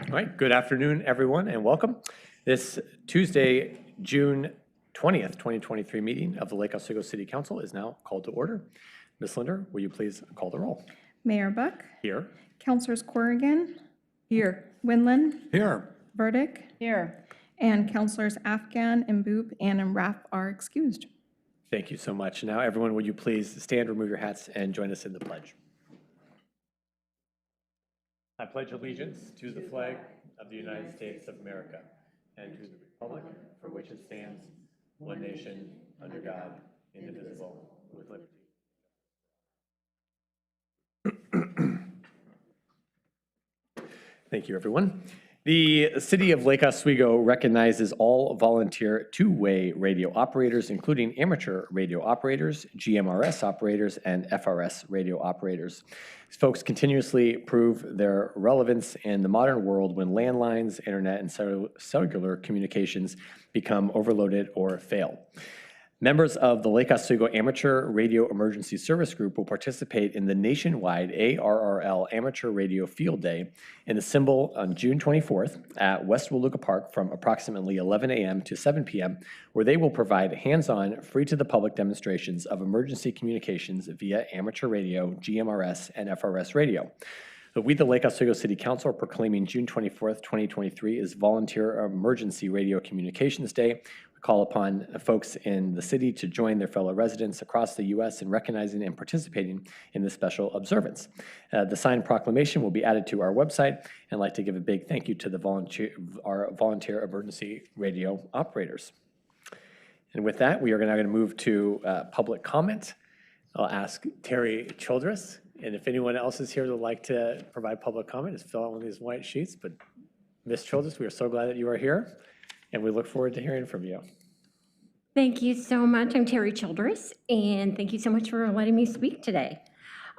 All right, good afternoon, everyone, and welcome. This Tuesday, June 20th, 2023 meeting of the Lake Oswego City Council is now called to order. Ms. Linder, will you please call the roll? Mayor Buck. Here. Councilors Corrigan. Here. Windland. Here. Burdick. Here. And Councilors Afghan, Mboop, and Raff are excused. Thank you so much. Now, everyone, will you please stand, remove your hats, and join us in the pledge? I pledge allegiance to the flag of the United States of America and to the republic for which it stands, one nation, under God, indivisible, with liberty. Thank you, everyone. The City of Lake Oswego recognizes all volunteer two-way radio operators, including amateur radio operators, GMRS operators, and FRS radio operators. These folks continuously prove their relevance in the modern world when landlines, internet, and cellular communications become overloaded or fail. Members of the Lake Oswego Amateur Radio Emergency Service Group will participate in the nationwide ARRL Amateur Radio Field Day in the Symbol on June 24th at West Waluga Park from approximately 11 a.m. to 7 p.m., where they will provide hands-on, free-to-the-public demonstrations of emergency communications via amateur radio, GMRS, and FRS radio. So we, the Lake Oswego City Council, are proclaiming June 24th, 2023 as Volunteer Emergency Radio Communications Day. We call upon folks in the city to join their fellow residents across the U.S. in recognizing and participating in this special observance. The signed proclamation will be added to our website, and I'd like to give a big thank you to our volunteer emergency radio operators. And with that, we are now going to move to public comment. I'll ask Terry Childress, and if anyone else is here that would like to provide public comment, just fill out one of these white sheets. But Ms. Childress, we are so glad that you are here, and we look forward to hearing from you. Thank you so much. I'm Terry Childress, and thank you so much for letting me speak today.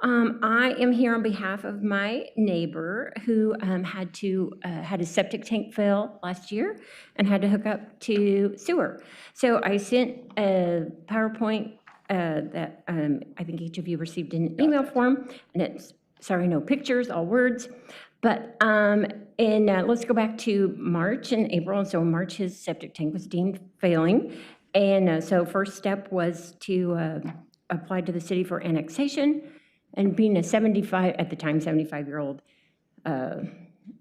I am here on behalf of my neighbor who had a septic tank fail last year and had to hook up to sewer. So I sent a PowerPoint that I think each of you received in an email form, and it's, sorry, no pictures, all words. But let's go back to March and April. And so in March, his septic tank was deemed failing. And so first step was to apply to the city for annexation. And being a 75-year-old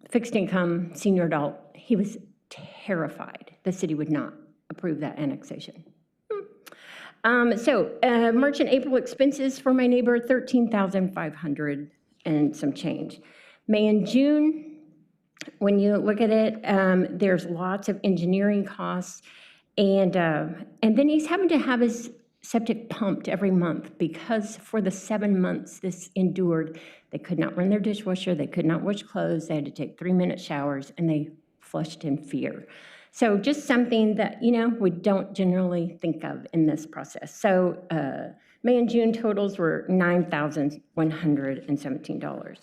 fixed income senior adult, he was terrified the city would not approve that annexation. March and April expenses for my neighbor, $13,500 and some change. May and June, when you look at it, there's lots of engineering costs, and then he's having to have his septic pumped every month because for the 7 months this endured, they could not run their dishwasher, they could not wash clothes, they had to take 3-minute showers, and they flushed in fear. So just something that, you know, we don't generally think of in this process. So May and June totals were $9,117.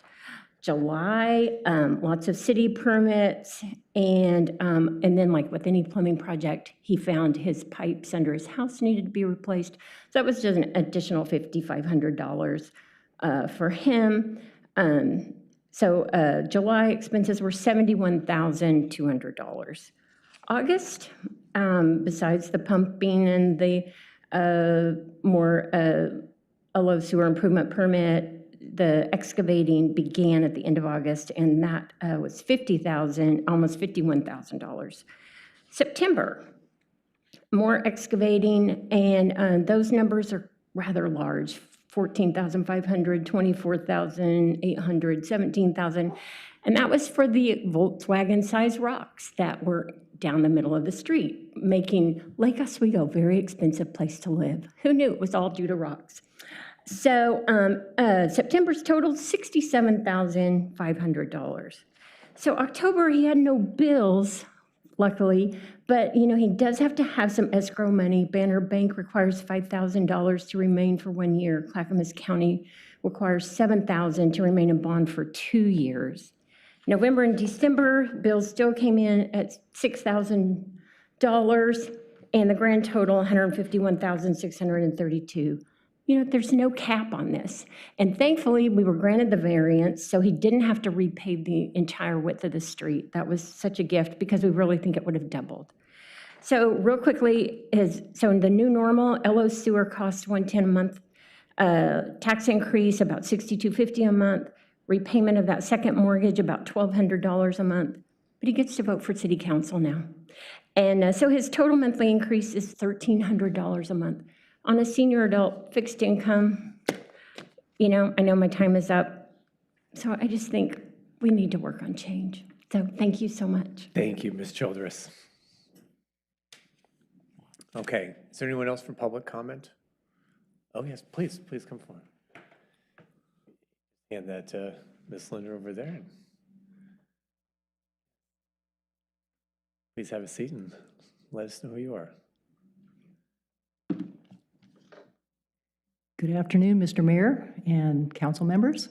July, lots of city permits, and then like with any plumbing project, he found his pipes under his house needed to be replaced. So that was just an additional $5,500 for him. July expenses were $71,200. August, besides the pumping and the a low sewer improvement permit, the excavating began at the end of August, and that was $50,000, almost $51,000. September, more excavating, and those numbers are rather large: $14,500, $24,800, $17,000, and that was for the Volkswagen-sized rocks that were down the middle of the street, making Lake Oswego a very expensive place to live. Who knew it was all due to rocks? So September's totaled $67,500. So October, he had no bills, luckily, but you know, he does have to have some escrow money. Banner Bank requires $5,000 to remain for 1 year. Clackamas County requires $7,000 to remain in bond for 2 years. November and December, bills still came in at $6,000, and the grand total, $151,632. you know, there's no cap on this. And thankfully, we were granted the variance, so he didn't have to repave the entire width of the street. That was such a gift because we really think it would have doubled. So real quickly, so in the new normal, LO sewer costs $110 a month, tax increase about $62.50 a month, repayment of that second mortgage about $1,200 a month, but he gets to vote for city council now. And so his total monthly increase is $1,300 a month. On a senior adult fixed income, you know, I know my time is up, so I just think we need to work on change. So thank you so much. Thank you, Ms. Childress. Okay, is there anyone else for public comment? Oh, yes, please come forward. Hand that to Ms. Linder over there. Please have a seat and let us know who you are. Good afternoon, Mr. Mayor and council members.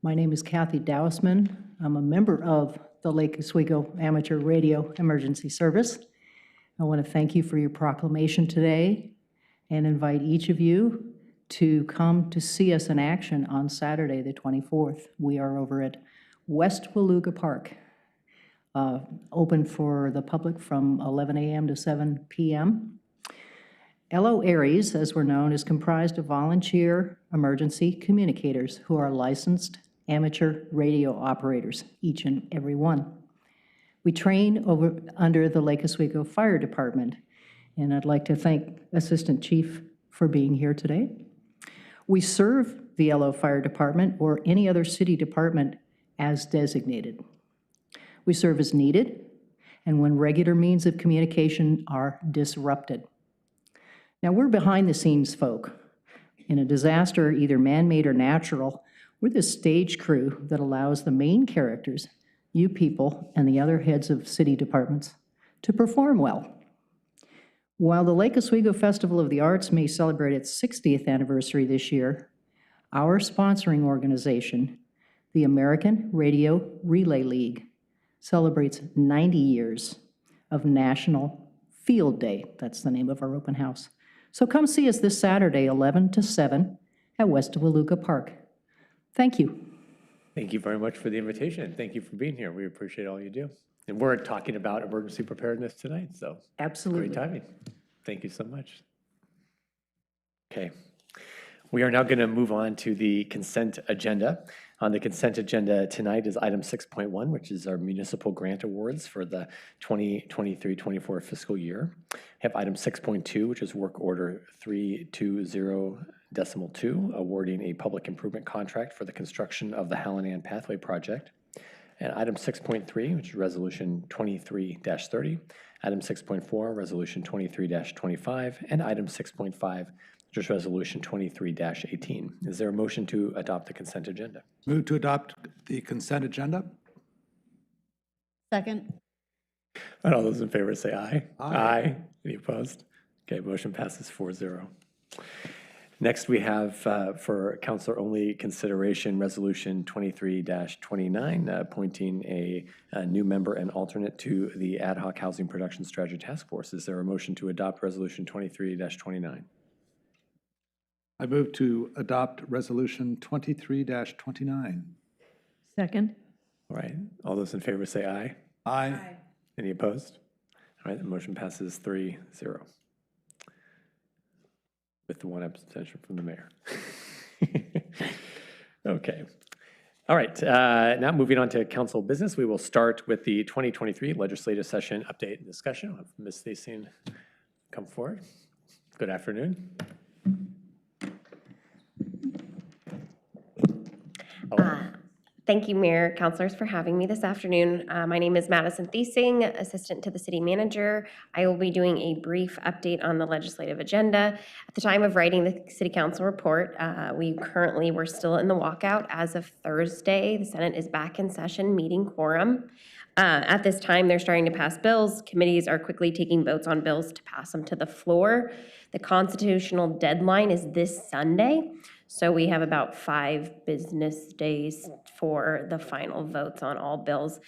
My name is Kathy Dousman. I'm a member of the Lake Oswego Amateur Radio Emergency Service. I want to thank you for your proclamation today and invite each of you to come to see us in action on Saturday, the 24th. We are over at West Waluga Park, open for the public from 11 a.m. to 7 p.m. LO Aries, as we're known, is comprised of volunteer emergency communicators who are licensed amateur radio operators, each and every one. We train under the Lake Oswego Fire Department, and I'd like to thank Assistant Chief for being here today. We serve the LO Fire Department or any other city department as designated. We serve as needed and when regular means of communication are disrupted. Now, we're behind-the-scenes folk. In a disaster, either man-made or natural, we're the stage crew that allows the main characters, you people, and the other heads of city departments to perform well. While the Lake Oswego Festival of the Arts may celebrate its 60th anniversary this year, our sponsoring organization, the American Radio Relay League, celebrates 90 years of National Field Day. That's the name of our open house. So come see us this Saturday, 11 to 7 at West Waluga Park. Thank you. Thank you very much for the invitation. Thank you for being here. We appreciate all you do. And we're talking about emergency preparedness tonight, so. Absolutely. Great timing. Thank you so much. Okay. We are now going to move on to the consent agenda. On the consent agenda tonight is item 6.1, which is our municipal grant awards for the 2023-24 fiscal year. We have item 6.2, which is work order 320.2, awarding a public improvement contract for the construction of the Hallinan Pathway Project. And item 6.3, which is resolution 23-30. Item 6.4, resolution 23-25. And item 6.5, just resolution 23-18. Is there a motion to adopt the consent agenda? Move to adopt the consent agenda. Second. And all those in favor say aye. Aye. Any opposed? Okay, motion passes 4-0. Next, we have for councilor-only consideration, resolution 23-29, appointing a new member and alternate to the Ad Hoc Housing Production Strategy Task Force. Is there a motion to adopt resolution 23-29? I move to adopt resolution 23-29. Second. All right, all those in favor say aye. Aye. Any opposed? All right, the motion passes 3-0. With the one abstention from the mayor. Okay. All right, now moving on to council business, we will start with the 2023 legislative session update and discussion. I'll have Ms. Stacy come forward. Good afternoon. Thank you, Mayor, councilors, for having me this afternoon. My name is Madison Thiesing, Assistant to the City Manager. I will be doing a brief update on the legislative agenda. At the time of writing the City Council report, we're still in the walkout as of Thursday. The Senate is back in session, meeting quorum. At this time, they're starting to pass bills. Committees are quickly taking votes on bills to pass them to the floor. The constitutional deadline is this Sunday. So we have about 5 business days for the final votes on all bills.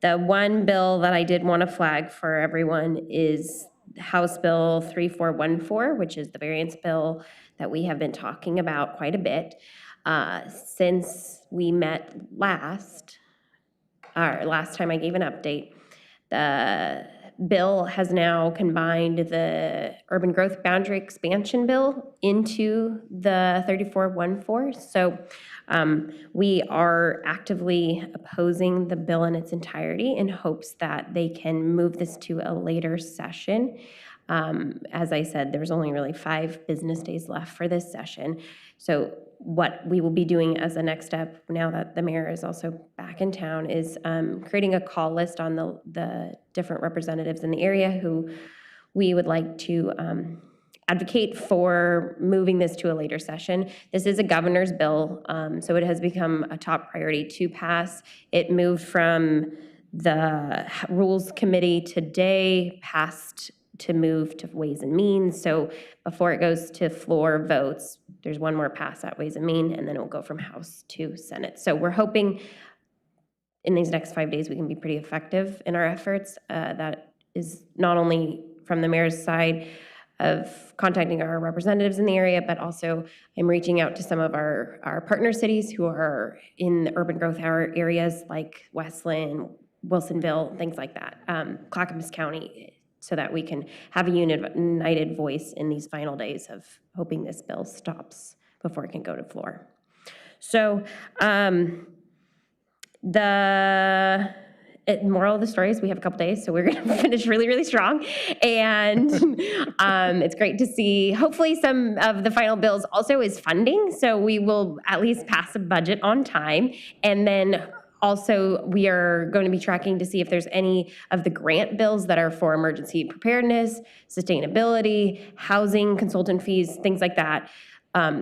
The one bill that I did want to flag for everyone is House Bill 3414, which is the variance bill that we have been talking about quite a bit since we met last time I gave an update. The bill has now combined the urban growth boundary expansion bill into the 3414. So we are actively opposing the bill in its entirety in hopes that they can move this to a later session. As I said, there's only really 5 business days left for this session. So what we will be doing as a next step, now that the mayor is also back in town, is creating a call list on the different representatives in the area who we would like to advocate for moving this to a later session. This is a governor's bill, so it has become a top priority to pass. It moved from the Rules Committee today, passed to move to Ways and Means. So before it goes to floor votes, there's one more pass at Ways and Means, and then it will go from House to Senate. So we're hoping in these next 5 days we can be pretty effective in our efforts. That is not only from the mayor's side of contacting our representatives in the area, but also I'm reaching out to some of our partner cities who are in the urban growth areas like Westland, Wilsonville, things like that, Clackamas County, so that we can have a united voice in these final days of hoping this bill stops before it can go to floor. So the moral of the story is we have a couple days, so we're going to finish really, really strong. And it's great to see, hopefully some of the final bills also is funding, so we will at least pass a budget on time. And then also, we are going to be tracking to see if there's any of the grant bills that are for emergency preparedness, sustainability, housing, consultant fees, things like that.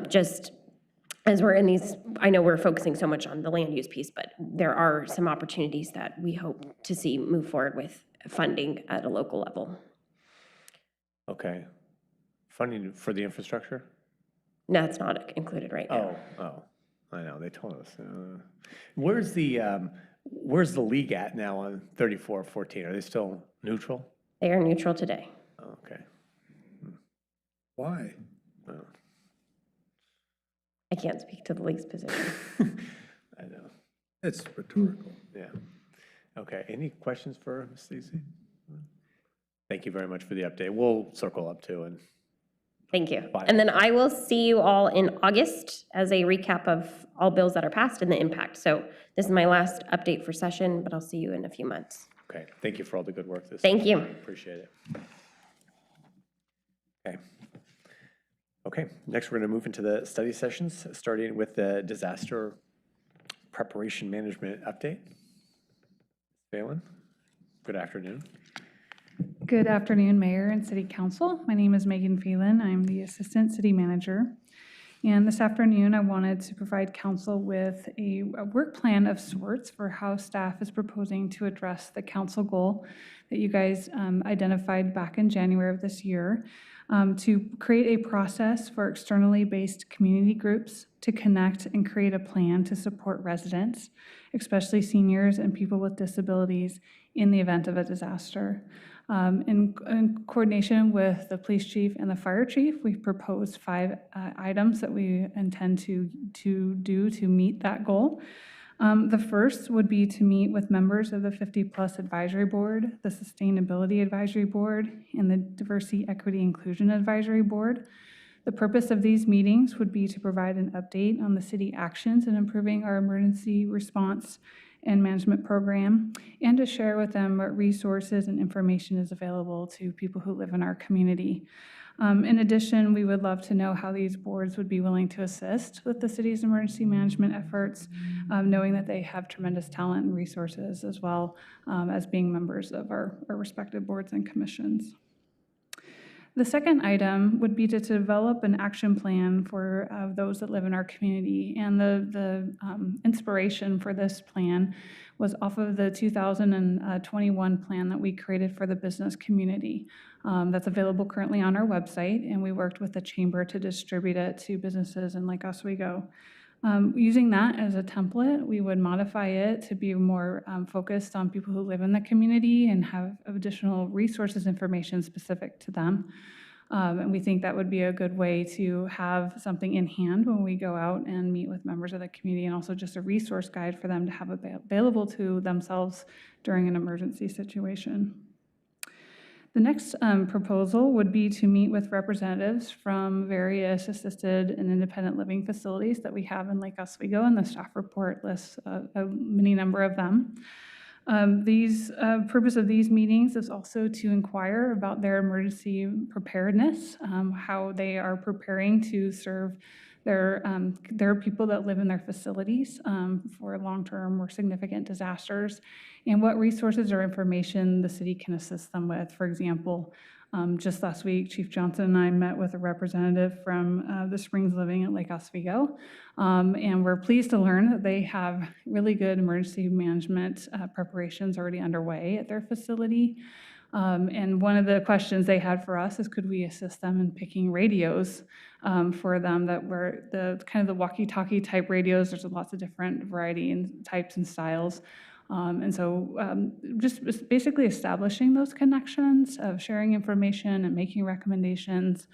Just as we're in these, I know we're focusing so much on the land use piece, but there are some opportunities that we hope to see move forward with funding at a local level. Okay. Funding for the infrastructure? No, it's not included right now. Oh, I know, they told us. Where's the league at now on 3414? Are they still neutral? They are neutral today. Oh, okay. Why? I can't speak to the league's position. I know. It's rhetorical. Yeah. Okay, any questions for Ms. Stacy? Thank you very much for the update. We'll circle up too. And Thank you. And then I will see you all in August as a recap of all bills that are passed and the impact. So this is my last update for session, but I'll see you in a few months. Okay, thank you for all the good work this Thank you. Appreciate it. Okay. Okay, next we're going to move into the study sessions, starting with the disaster preparation management update. Phelan, good afternoon. Good afternoon, Mayor and City Council. My name is Megan Phelan. I'm the Assistant City Manager. And this afternoon, I wanted to provide Council with a work plan of sorts for how staff is proposing to address the Council goal that you guys identified back in January of this year, to create a process for externally based community groups to connect and create a plan to support residents, especially seniors and people with disabilities, in the event of a disaster. In coordination with the police chief and the fire chief, we've proposed 5 items that we intend to do to meet that goal. The first would be to meet with members of the 50+ Advisory Board, the Sustainability Advisory Board, and the Diversity, Equity, Inclusion Advisory Board. The purpose of these meetings would be to provide an update on the city actions in improving our emergency response and management program, and to share with them what resources and information is available to people who live in our community. In addition, we would love to know how these boards would be willing to assist with the city's emergency management efforts, knowing that they have tremendous talent and resources, as well as being members of our respective boards and commissions. The second item would be to develop an action plan for those that live in our community. And the inspiration for this plan was off of the 2021 plan that we created for the business community. That's available currently on our website, and we worked with the chamber to distribute it to businesses in Lake Oswego. Using that as a template, we would modify it to be more focused on people who live in the community and have additional resources information specific to them. And we think that would be a good way to have something in hand when we go out and meet with members of the community, and also just a resource guide for them to have available to themselves during an emergency situation. The next proposal would be to meet with representatives from various assisted and independent living facilities that we have in Lake Oswego, and the staff report lists a many number of them. Purpose of these meetings is also to inquire about their emergency preparedness, how they are preparing to serve their people that live in their facilities for long-term or significant disasters, and what resources or information the city can assist them with. For example, just last week, Chief Johnson and I met with a representative from the Springs Living at Lake Oswego, and we're pleased to learn that they have really good emergency management preparations already underway at their facility. And one of the questions they had for us is, could we assist them in picking radios for them that were the kind of the walkie-talkie type radios. There's lots of different variety and types and styles. And so just basically establishing those connections of sharing information and making recommendations,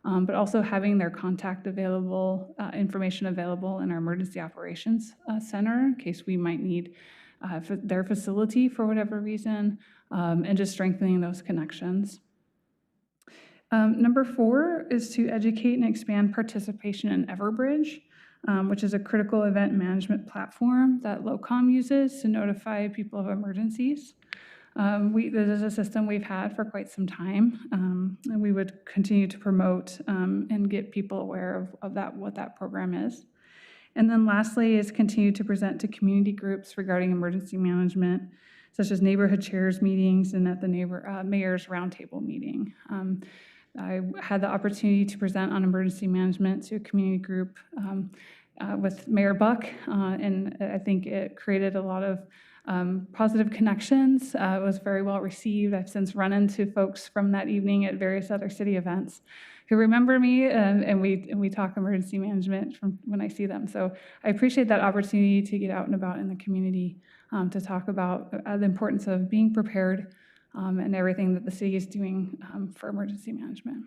but also having their contact available, information available in our emergency operations center in case we might need their facility for whatever reason, and just strengthening those connections. Number 4 is to educate and expand participation in Everbridge, which is a critical event management platform that LOCOM uses to notify people of emergencies. This is a system we've had for quite some time, and we would continue to promote and get people aware of what that program is. And then lastly is continue to present to community groups regarding emergency management, such as neighborhood chairs meetings and at the mayor's roundtable meeting. I had the opportunity to present on emergency management to a community group with Mayor Buck, and I think it created a lot of positive connections. It was very well received. I've since run into folks from that evening at various other city events who remember me, and we talk emergency management from when I see them. So I appreciate that opportunity to get out and about in the community to talk about the importance of being prepared and everything that the city is doing for emergency management.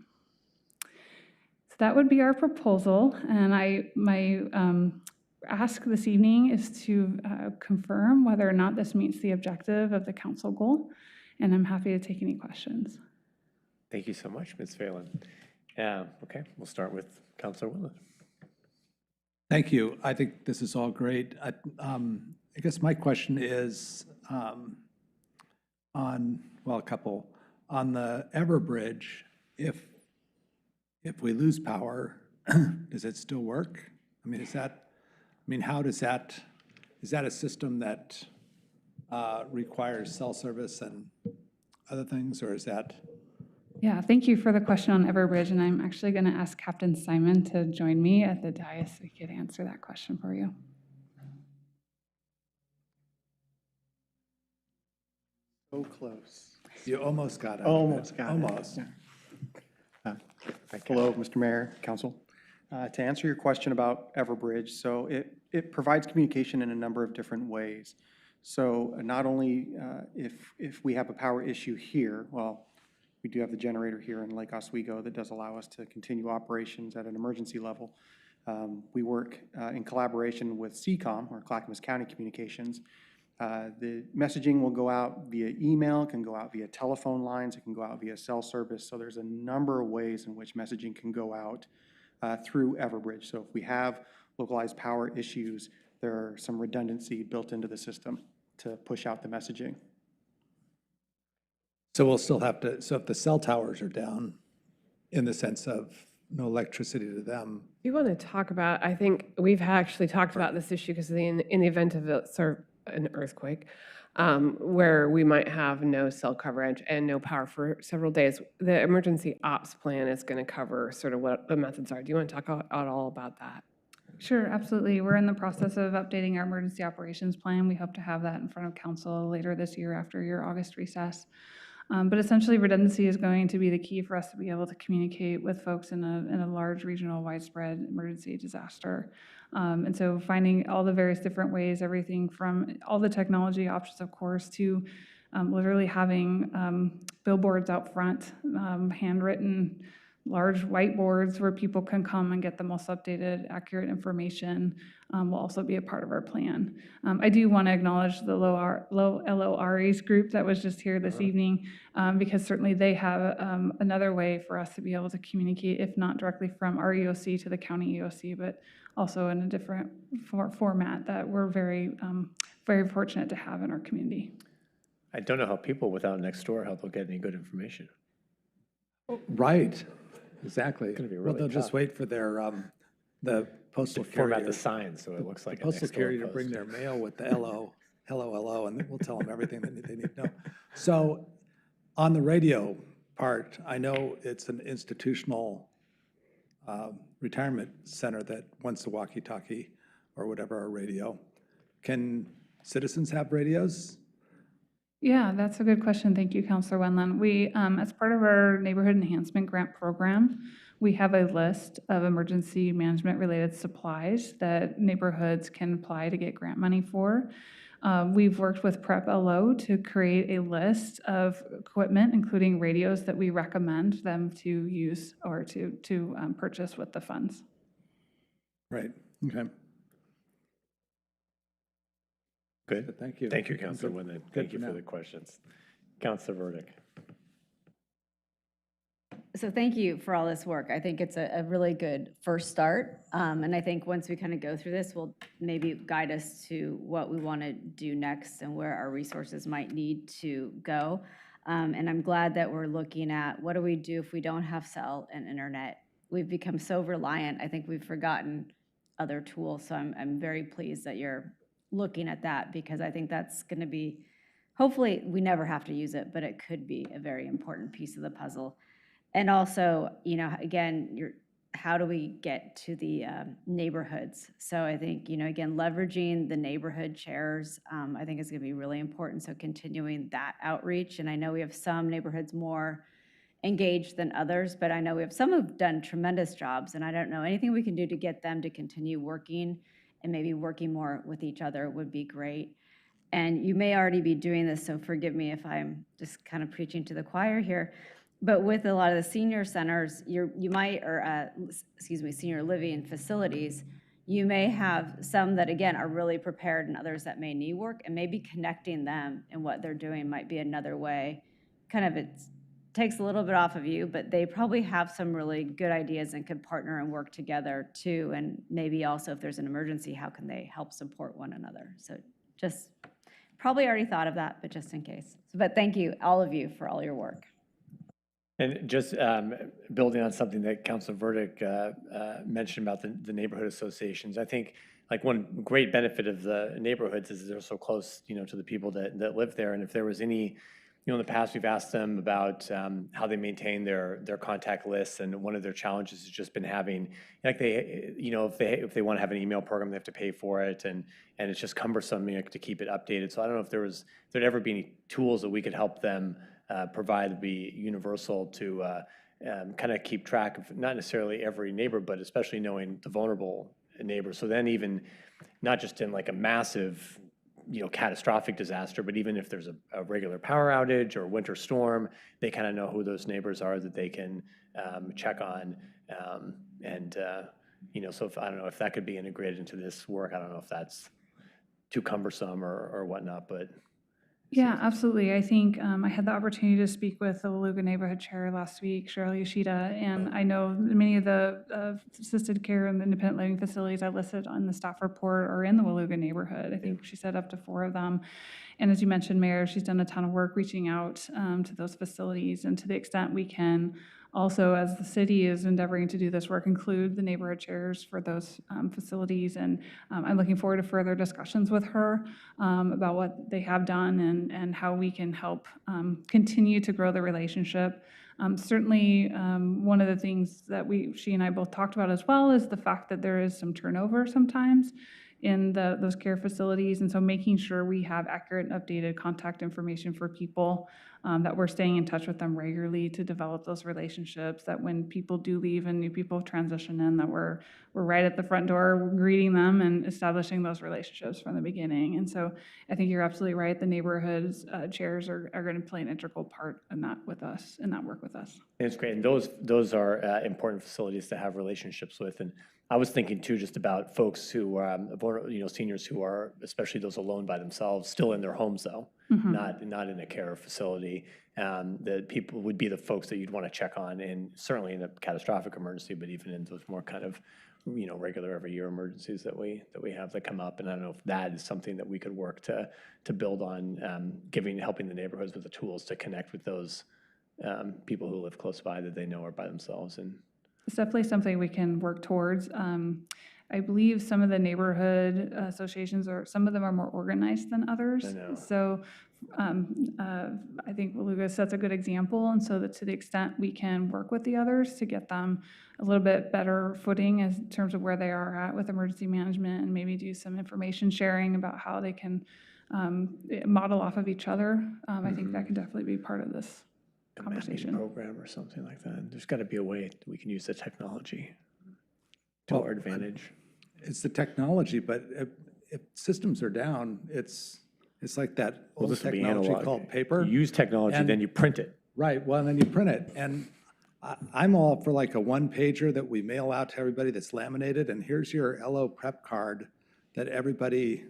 So that would be our proposal, and my ask this evening is to confirm whether or not this meets the objective of the council goal, and I'm happy to take any questions. Thank you so much, Ms. Phelan. Okay, we'll start with Councilor Willett. Thank you. I think this is all great. I guess my question is a couple. On the Everbridge, if we lose power, does it still work? I mean, how does that, is that a system that requires cell service and other things, or is that? Yeah, thank you for the question on Everbridge, and I'm actually going to ask Captain Simon to join me at the dais so he could answer that question for you. So close. You almost got it. Almost got it. Almost. Hello, Mr. Mayor, Council. To answer your question about Everbridge, so it provides communication in a number of different ways. So not only if we have a power issue here, well, we do have the generator here in Lake Oswego that does allow us to continue operations at an emergency level. We work in collaboration with CCOM, or Clackamas County Communications. The messaging will go out via email, it can go out via telephone lines, it can go out via cell service. So there's a number of ways in which messaging can go out through Everbridge. So if we have localized power issues, there are some redundancy built into the system to push out the messaging. So we'll still have to, so if the cell towers are down, in the sense of no electricity to them. You want to talk about, I think we've actually talked about this issue because in the event of an earthquake, where we might have no cell coverage and no power for several days, the emergency ops plan is going to cover sort of what the methods are. Do you want to talk at all about that? Sure, absolutely. We're in the process of updating our emergency operations plan. We hope to have that in front of council later this year after your August recess. But essentially, redundancy is going to be the key for us to be able to communicate with folks in a large regional widespread emergency disaster. And so finding all the various different ways, everything from all the technology options, of course, to literally having billboards out front, handwritten large whiteboards where people can come and get the most updated, accurate information will also be a part of our plan. I do want to acknowledge the low LORAs group that was just here this evening, because certainly they have another way for us to be able to communicate, if not directly from our EOC to the county EOC, but also in a different format that we're very, very fortunate to have in our community. I don't know how people without Nextdoor, how they'll get any good information. Right, exactly. gonna be Well, really they'll just tough. wait for their, the postal Format carrier. the sign so it looks like a Postal Nextdoor carrier to post. bring their mail with the hello, and then we'll tell them everything that they need to know. So on the radio part, I know it's an institutional retirement center that wants a walkie-talkie or whatever, or radio. Can citizens have radios? Yeah, that's a good question. Thank you, Councilor Wendland. We, as part of our Neighborhood Enhancement Grant Program, we have a list of emergency management related supplies that neighborhoods can apply to get grant money for. We've worked with Prep LO to create a list of equipment, including radios, that we recommend them to use or to purchase with the funds. Right, okay. Good. Thank you. Thank you, Councilor Windland. Thank you for for now. the questions. Councilor Burdick. So thank you for all this work. I think it's a really good first start. And I think once we kind of go through this, will maybe guide us to what we want to do next and where our resources might need to go. And I'm glad that we're looking at what do we do if we don't have cell and internet. We've become so reliant. I think we've forgotten other tools. So I'm very pleased that you're looking at that, because I think that's going to be, hopefully we never have to use it, but it could be a very important piece of the puzzle. And also, you know, again, how do we get to the neighborhoods? So I think, you know, again, leveraging the neighborhood chairs, I think is going to be really important. So continuing that outreach. And I know we have some neighborhoods more engaged than others, but I know we have some who've done tremendous jobs. And I don't know, anything we can do to get them to continue working and maybe working more with each other would be great. And you may already be doing this, so forgive me if I'm just kind of preaching to the choir here. But with a lot of the senior centers, you might, or senior living facilities, you may have some that, again, are really prepared and others that may need work, and maybe connecting them and what they're doing might be another way. Kind of it takes a little bit off of you, but they probably have some really good ideas and could partner and work together too. And maybe also if there's an emergency, how can they help support one another? So just probably already thought of that, but just in case. But thank you, all of you, for all your work. And just building on something that Councilor Burdick mentioned about the neighborhood associations, I think like one great benefit of the neighborhoods is they're so close, you know, to the people that live there. And if there was any, you know, in the past, we've asked them about how they maintain their contact lists, and one of their challenges has just been having, like they, you know, if they want to have an email program, they have to pay for it, and it's just cumbersome, you know, to keep it updated. So I don't know if there'd ever be any tools that we could help them provide to be universal to kind of keep track of not necessarily every neighbor, but especially knowing the vulnerable neighbors. So then even not just in like a massive, you know, catastrophic disaster, but even if there's a regular power outage or winter storm, they kind of know who those neighbors are that they can check on. You know, so if, I don't know if that could be integrated into this work. I don't know if that's too cumbersome or whatnot, but. Yeah, absolutely. I think I had the opportunity to speak with the Waluga neighborhood chair last week, Cheryl Yoshida, and I know many of the assisted care and the independent living facilities I listed on the staff report are in the Waluga neighborhood. I think she said up to 4 of them. And as you mentioned, Mayor, she's done a ton of work reaching out to those facilities, and to the extent we can also, as the city is endeavoring to do this work, include the neighborhood chairs for those facilities. And I'm looking forward to further discussions with her about what they have done and how we can help continue to grow the relationship. Certainly, one of the things that she and I both talked about as well is the fact that there is some turnover sometimes in those care facilities. And so making sure we have accurate and updated contact information for people that we're staying in touch with them regularly to develop those relationships, that when people do leave and new people transition in, that we're right at the front door greeting them and establishing those relationships from the beginning. And so I think you're absolutely right. The neighborhoods chairs are going to play an integral part in that with us, in that work with us. And it's great, and those are important facilities to have relationships with. And I was thinking too, just about folks who are, seniors who are, especially those alone by themselves, still in their homes though, not in a care facility. The people would be the folks that you'd want to check on, and certainly in a catastrophic emergency, but even in those more kind of, regular every year emergencies that we have that come up. And I don't know if that is something that we could work to build on, helping the neighborhoods with the tools to connect with those people who live close by that they know are by themselves. And It's definitely something we can work towards. I believe some of the neighborhood associations some of them are more organized than others. I know. So I think Lucas sets a good example, and so that to the extent we can work with the others to get them a little bit better footing in terms of where they are at with emergency management, and maybe do some information sharing about how they can model off of each other. I think that can definitely be part of this a mapping conversation. program or something like that. There's got to be a way that we can use the technology to our advantage. It's the technology, but if systems are down, it's like that old This would be technology analog. called paper. You use technology, And- then you print it. Right, well, and then you print it. And I'm all for like a one-pager that we mail out to everybody that's laminated, and here's your LO prep card that everybody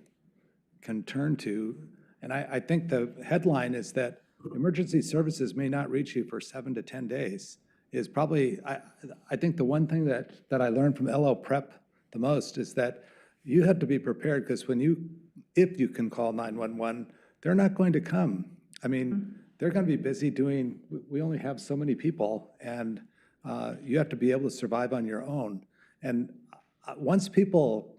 can turn to. And I think the headline is that emergency services may not reach you for 7 to 10 days is probably, I think the one thing that I learned from LO prep the most is that you have to be prepared, because if you can call 911, they're not going to come. I mean, they're going to be busy we only have so many people, and you have to be able to survive on your own. And once people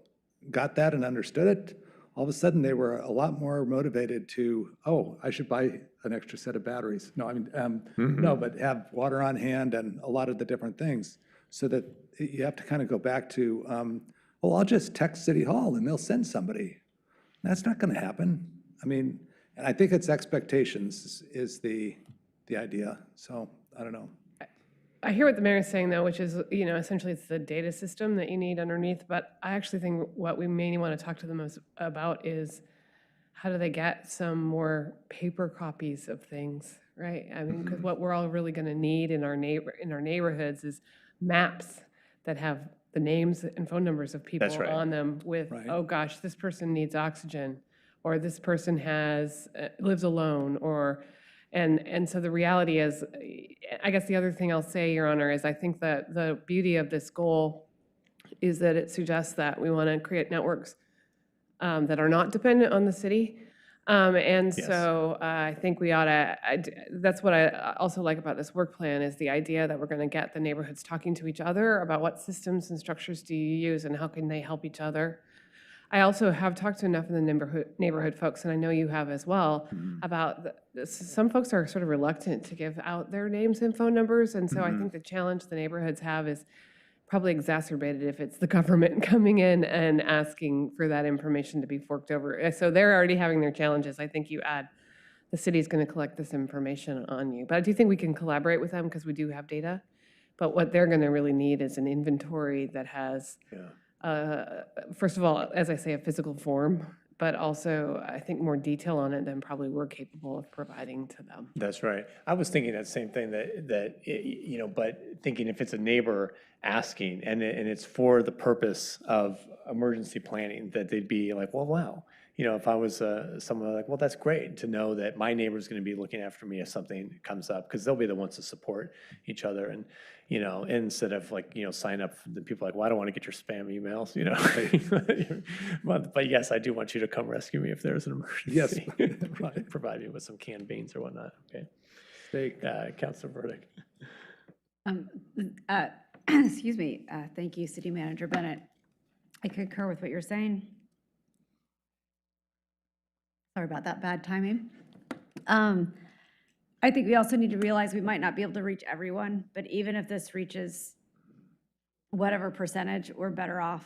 got that and understood it, all of a sudden they were a lot more motivated to, I should buy an extra set of batteries. No, I mean, no, but have water on hand and a lot of the different things, so that you have to kind of go back to, I'll just text City Hall and they'll send somebody. That's not going to happen. I mean, and I think it's expectations is the idea. So I don't know. I hear what the mayor is saying, though, which is, essentially it's the data system that you need underneath. But I actually think what we mainly want to talk to them about is how do they get some more paper copies of things, right? I mean, because what we're all really going to need in our neighborhoods is maps that have the names and phone numbers of people That's right. on them with, Right. oh gosh, this person needs oxygen, or this person lives alone, or. And so the reality is, I guess the other thing I'll say, Your Honor, is I think that the beauty of this goal is that it suggests that we want to create networks that are not dependent on the city. And Yes. so I think we ought to, that's what I also like about this work plan, is the idea that we're going to get the neighborhoods talking to each other about what systems and structures do you use and how can they help each other. I also have talked to enough of the neighborhood folks, and I know you have as well, about some folks are sort of reluctant to give out their names and phone numbers. And so I think the challenge the neighborhoods have is probably exacerbated if it's the government coming in and asking for that information to be forked over. So they're already having their challenges. I think you add, the city's going to collect this information on you. But I do think we can collaborate with them because we do have data. But what they're going to really need is an inventory that has, first of all, as I say, a physical form, but also I think more detail on it than probably we're capable of providing to them. That's right. I was thinking that same thing, but thinking if it's a neighbor asking and it's for the purpose of emergency planning, that they'd be like, well, wow. If I was someone like, well, that's great to know that my neighbor's going to be looking after me if something comes up, because they'll be the ones to support each other. And, instead of sign up for the people like, well, I don't want to get your spam emails, but yes, I do want you to come rescue me if there's an emergency. Yes. Right. Provide me with some canned beans or whatnot. Okay. Steak. Councilor Burdick. Excuse me. Thank you, City Manager Bennett. I concur with what you're saying. Sorry about that bad timing. I think we also need to realize we might not be able to reach everyone, but even if this reaches whatever percentage, we're better off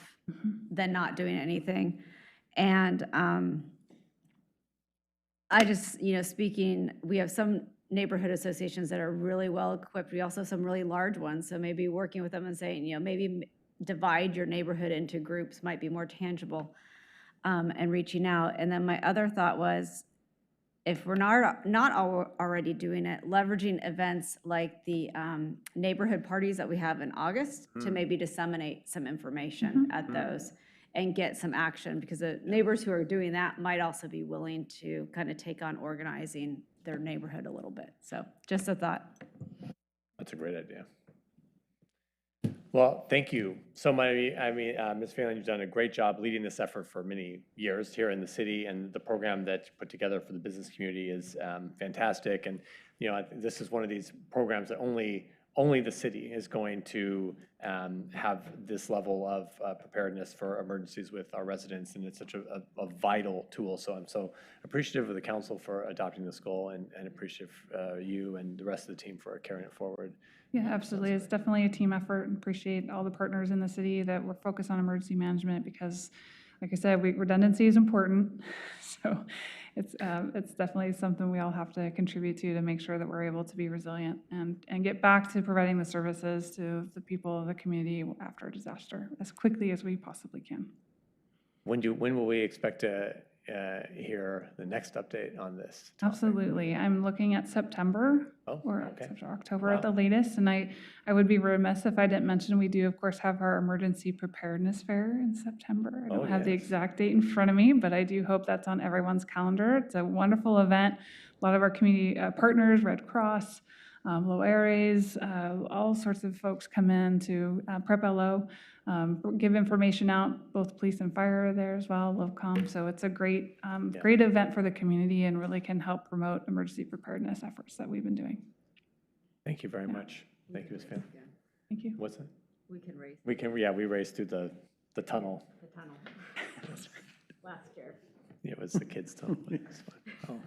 than not doing anything. And I just, speaking, we have some neighborhood associations that are really well equipped. We also have some really large ones, so maybe working with them and saying, maybe divide your neighborhood into groups might be more tangible, and reaching out. And then my other thought was, if we're not already doing it, leveraging events like the neighborhood parties that we have in August to maybe disseminate some information at those and get some action, because the neighbors who are doing that might also be willing to kind of take on organizing their neighborhood a little bit. So just a thought. That's a great idea. Well, thank you so much. Ms. Phelan, you've done a great job leading this effort for many years here in the city, and the program that you put together for the business community is fantastic. And this is one of these programs that only the city is going to have this level of preparedness for emergencies with our residents, and it's such a vital tool. So I'm so appreciative of the council for adopting this goal, and appreciative you and the rest of the team for carrying it forward. Yeah, absolutely. It's definitely a team effort, and appreciate all the partners in the city that were focused on emergency management, because, like I said, redundancy is important. So it's definitely something we all have to contribute to make sure that we're able to be resilient and get back to providing the services to the people of the community after a disaster as quickly as we possibly can. When will we expect to hear the next update on this topic? Absolutely. I'm looking at September or okay. October Wow. at the latest. And I would be remiss if I didn't mention we do, of course, have our emergency preparedness fair in September. I don't have the exact date in front of me, but I do hope that's on everyone's calendar. It's a wonderful event. A lot of our community partners, Red Cross, LORAs, all sorts of folks come in to Prep LO, give information out. Both police and fire are there as well, LOCOM. So it's a great event for the community, and really can help promote emergency preparedness efforts that we've been doing. Thank you very much. Thank you, Ms. Phelan. Thank you. What's it? We can raise We raced through the tunnel. the tunnel last year. Yeah, it was the kids' tunnel. It was fun. Oh,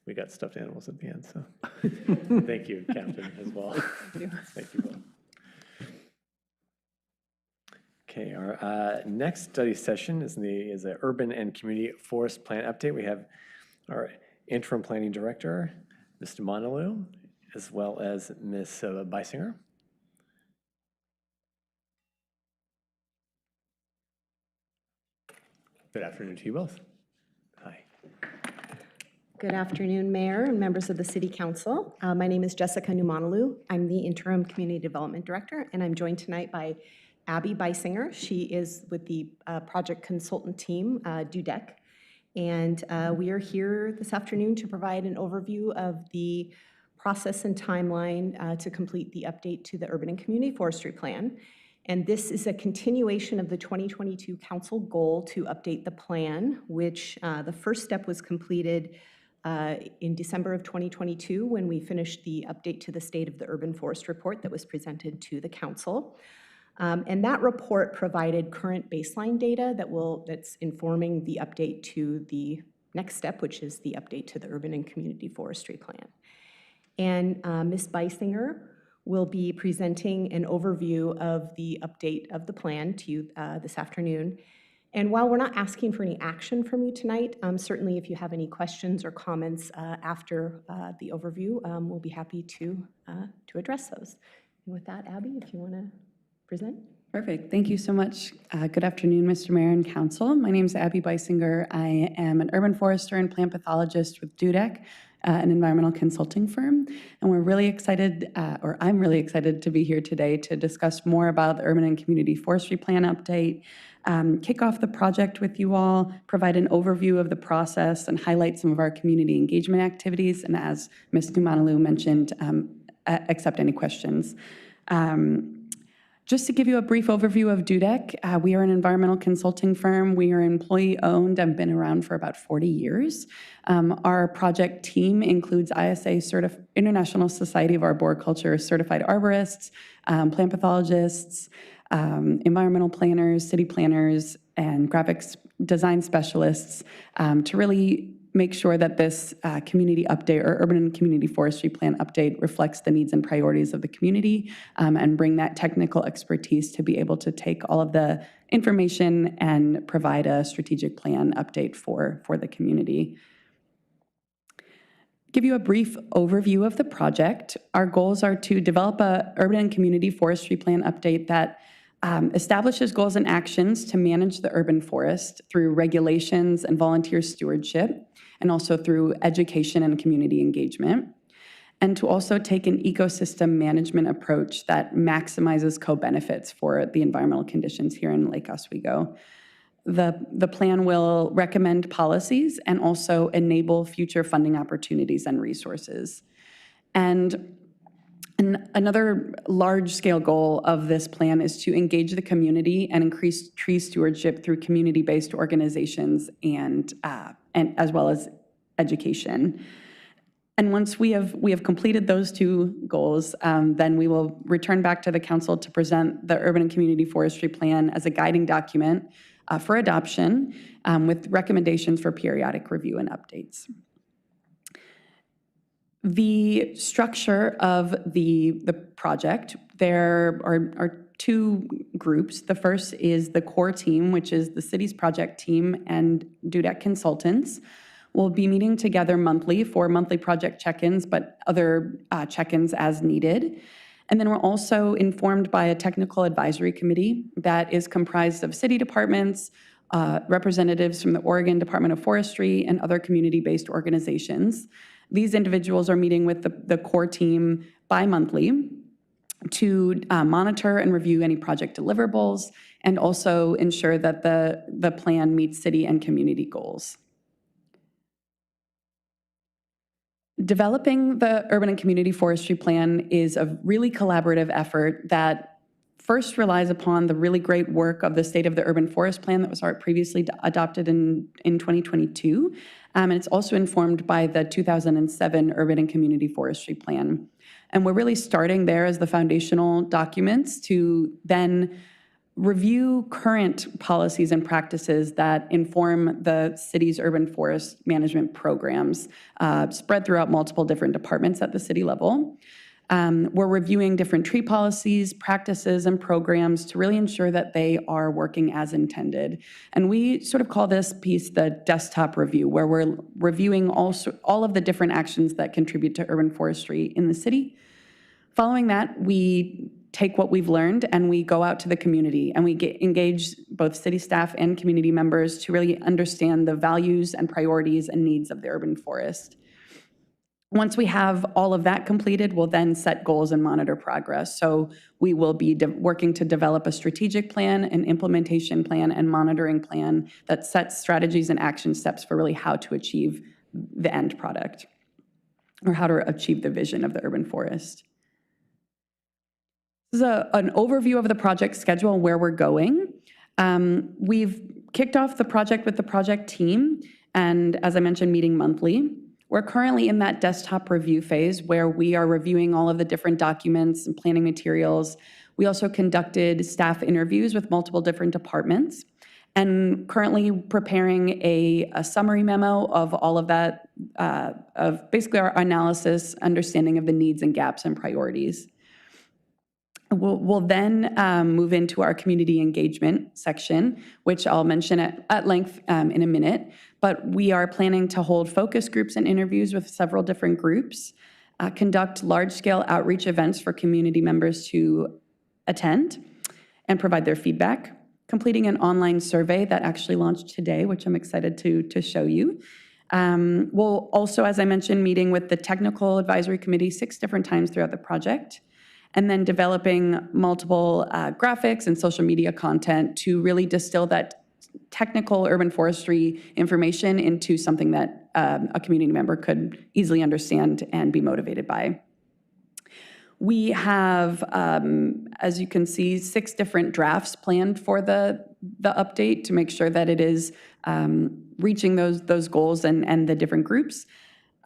we got stuffed animals at the end, so thank you, Captain, as well. Thank you. Thank you both. Okay, our next study session is the Urban and Community Forest Plan Update. We have our Interim Planning Director, Mr. Monaloo, as well as Ms. Beisinger. Good afternoon to you both. Hi. Good afternoon, Mayor and members of the City Council. My name is Jessica Numonaloo. I'm the Interim Community Development Director, and I'm joined tonight by Abby Beisinger. She is with the project consultant team, DUDEC. And we are here this afternoon to provide an overview of the process and timeline to complete the update to the Urban and Community Forestry Plan. And this is a continuation of the 2022 Council goal to update the plan, which the first step was completed in December of 2022 when we finished the update to the State of the Urban Forest Report that was presented to the Council. And that report provided current baseline data that's informing the update to the next step, which is the update to the Urban and Community Forestry Plan. And Ms. Beisinger will be presenting an overview of the update of the plan to you this afternoon. And while we're not asking for any action from you tonight, certainly if you have any questions or comments after the overview, we'll be happy to address those. And with that, Abby, if you want to present. Perfect. Thank you so much. Good afternoon, Mr. Mayor and Council. My name is Abby Beisinger. I am an urban forester and plant pathologist with DUDEC, an environmental consulting firm. And we're really excited, or I'm really excited to be here today to discuss more about the Urban and Community Forestry Plan update, kick off the project with you all, provide an overview of the process, and highlight some of our community engagement activities. And as Ms. Numonaloo mentioned, accept any questions. Just to give you a brief overview of DUDEC, we are an environmental consulting firm. We are employee-owned and been around for about 40 years. Our project team includes ISA International Society of Arboriculture certified arborists, plant pathologists, environmental planners, city planners, and graphics design specialists to really make sure that this community update or urban and community forestry plan update reflects the needs and priorities of the community and bring that technical expertise to be able to take all of the information and provide a strategic plan update for the community. give you a brief overview of the project. Our goals are to develop a urban and community forestry plan update that establishes goals and actions to manage the urban forest through regulations and volunteer stewardship, and also through education and community engagement, and to also take an ecosystem management approach that maximizes co-benefits for the environmental conditions here in Lake Oswego. The plan will recommend policies and also enable future funding opportunities and resources. And another large-scale goal of this plan is to engage the community and increase tree stewardship through community-based organizations and as well as education. And once we have completed those two goals, then we will return back to the council to present the urban and community forestry plan as a guiding document for adoption with recommendations for periodic review and updates. The structure of the project, there are two groups. The first is the core team, which is the city's project team and DUDEC consultants. We'll be meeting together monthly for monthly project check-ins, but other check-ins as needed. And then we're also informed by a technical advisory committee that is comprised of city departments, representatives from the Oregon Department of Forestry, and other community-based organizations. These individuals are meeting with the core team bi-monthly to monitor and review any project deliverables and also ensure that the plan meets city and community goals. Developing the urban and community forestry plan is a really collaborative effort that first relies upon the really great work of the State of the Urban Forest Plan that was previously adopted in 2022. And it's also informed by the 2007 Urban and Community Forestry Plan. And we're really starting there as the foundational documents to then review current policies and practices that inform the city's urban forest management programs spread throughout multiple different departments at the city level. We're reviewing different tree policies, practices, and programs to really ensure that they are working as intended. And we sort of call this piece the desktop review, where we're reviewing all of the different actions that contribute to urban forestry in the city. Following that, we take what we've learned and we go out to the community and we engage both city staff and community members to really understand the values and priorities and needs of the urban forest. Once we have all of that completed, we'll then set goals and monitor progress. So we will be working to develop a strategic plan, an implementation plan, and monitoring plan that sets strategies and action steps for really how to achieve the end product or how to achieve the vision of the urban forest. This is an overview of the project schedule and where we're going. We've kicked off the project with the project team, and as I mentioned, meeting monthly. We're currently in that desktop review phase where we are reviewing all of the different documents and planning materials. We also conducted staff interviews with multiple different departments and currently preparing a summary memo of all of that, of basically our analysis, understanding of the needs and gaps and priorities. We'll then move into our community engagement section, which I'll mention at length in a minute. But we are planning to hold focus groups and interviews with several different groups, conduct large-scale outreach events for community members to attend and provide their feedback, completing an online survey that actually launched today, which I'm excited to show you. We'll also, as I mentioned, meeting with the technical advisory committee 6 different times throughout the project, and then developing multiple graphics and social media content to really distill that technical urban forestry information into something that a community member could easily understand and be motivated by. We have, as you can see, 6 different drafts planned for the update to make sure that it is reaching those goals and the different groups.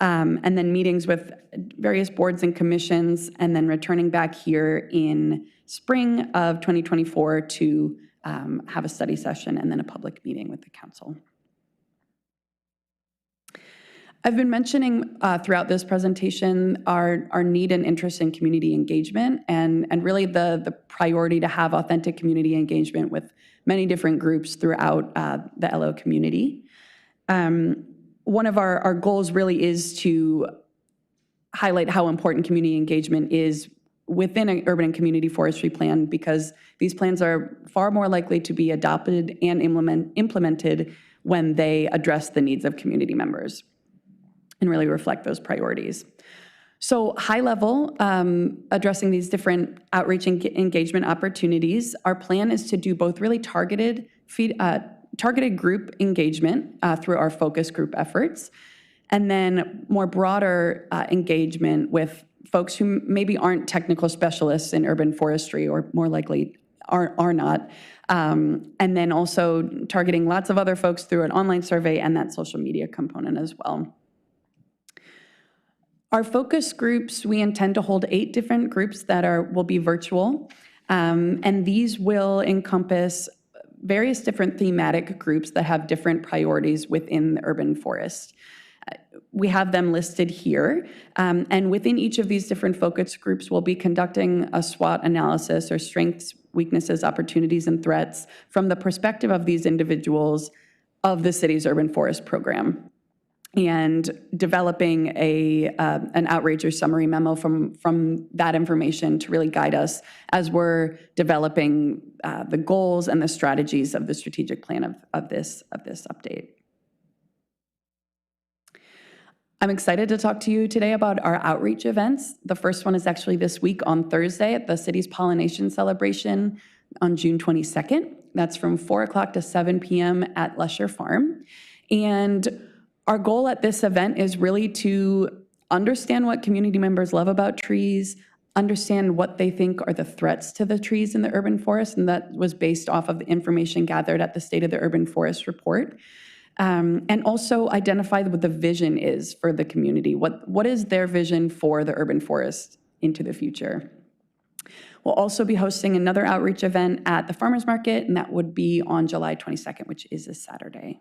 And then meetings with various boards and commissions, and then returning back here in spring of 2024 to have a study session and then a public meeting with the council. I've been mentioning throughout this presentation our need and interest in community engagement and really the priority to have authentic community engagement with many different groups throughout the LO community. One of our goals really is to highlight how important community engagement is within an urban and community forestry plan, because these plans are far more likely to be adopted and implemented when they address the needs of community members and really reflect those priorities. So high level, addressing these different outreach and engagement opportunities, our plan is to do both really targeted group engagement through our focus group efforts, and then more broader engagement with folks who maybe aren't technical specialists in urban forestry, or more likely are not. And then also targeting lots of other folks through an online survey and that social media component as well. Our focus groups, we intend to hold 8 different groups that will be virtual, and these will encompass various different thematic groups that have different priorities within the urban forest. We have them listed here, and within each of these different focus groups, we'll be conducting a SWOT analysis, or strengths, weaknesses, opportunities, and threats, from the perspective of these individuals of the city's urban forest program, and developing an outreach or summary memo from that information to really guide us as we're developing the goals and the strategies of the strategic plan of this update. I'm excited to talk to you today about our outreach events. The first one is actually this week on Thursday at the city's pollination celebration on June 22nd. That's from 4 o'clock to 7 p.m. at Lesher Farm. And our goal at this event is really to understand what community members love about trees, understand what they think are the threats to the trees in the urban forest, and that was based off of the information gathered at the State of the Urban Forest report. And also identify what the vision is for the community. What is their vision for the urban forest into the future? We'll also be hosting another outreach event at the Farmers Market, and that would be on July 22nd, which is a Saturday.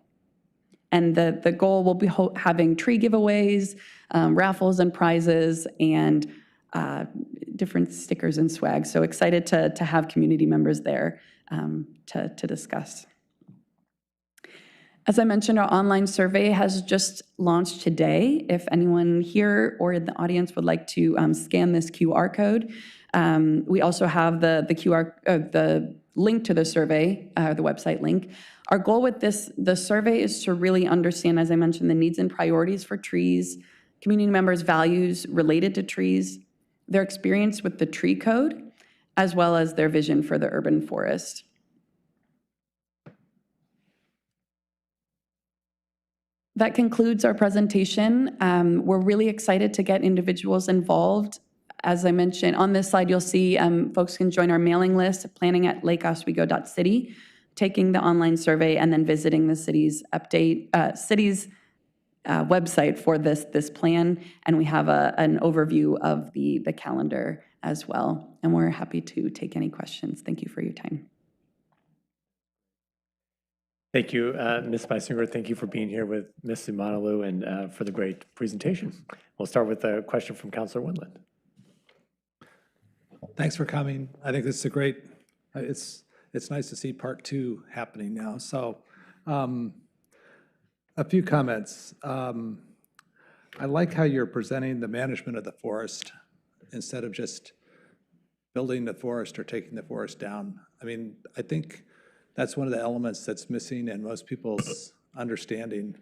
And the goal will be having tree giveaways, raffles and prizes, and different stickers and swag. So excited to have community members there to discuss. As I mentioned, our online survey has just launched today. If anyone here or in the audience would like to scan this QR code, we also have the link to the survey, the website link. Our goal with the survey is to really understand, as I mentioned, the needs and priorities for trees, community members' values related to trees, their experience with the tree code, as well as their vision for the urban forest. That concludes our presentation. We're really excited to get individuals involved. As I mentioned, on this slide, you'll see folks can join our mailing list, planning@lakeoswego.city, taking the online survey, and then visiting the city's website for this plan. And we have an overview of the calendar as well. And we're happy to take any questions. Thank you for your time. Thank you, Ms. Meisinger. Thank you for being here with Ms. Umanalu and for the great presentation. We'll start with a question from Councilor Wendland. Thanks for coming. I think this is a great, it's nice to see part 2 happening now. So a few comments. I like how you're presenting the management of the forest instead of just building the forest or taking the forest down. I mean, I think that's one of the elements that's missing in most people's understanding,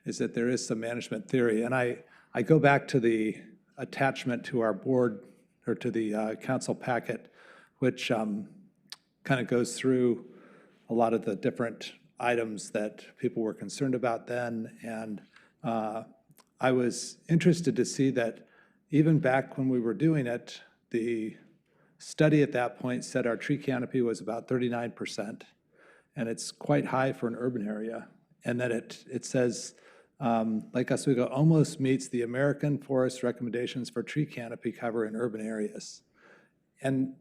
is that there is some management theory. And I go back to the attachment to our board, or to the council packet, which kind of goes through a lot of the different items that people were concerned about then. And I was interested to see that even back when we were doing it, the study at that point said our tree canopy was about 39%. And it's quite high for an urban area. And that it says Lake Oswego almost meets the American Forest recommendations for tree canopy cover in urban areas. And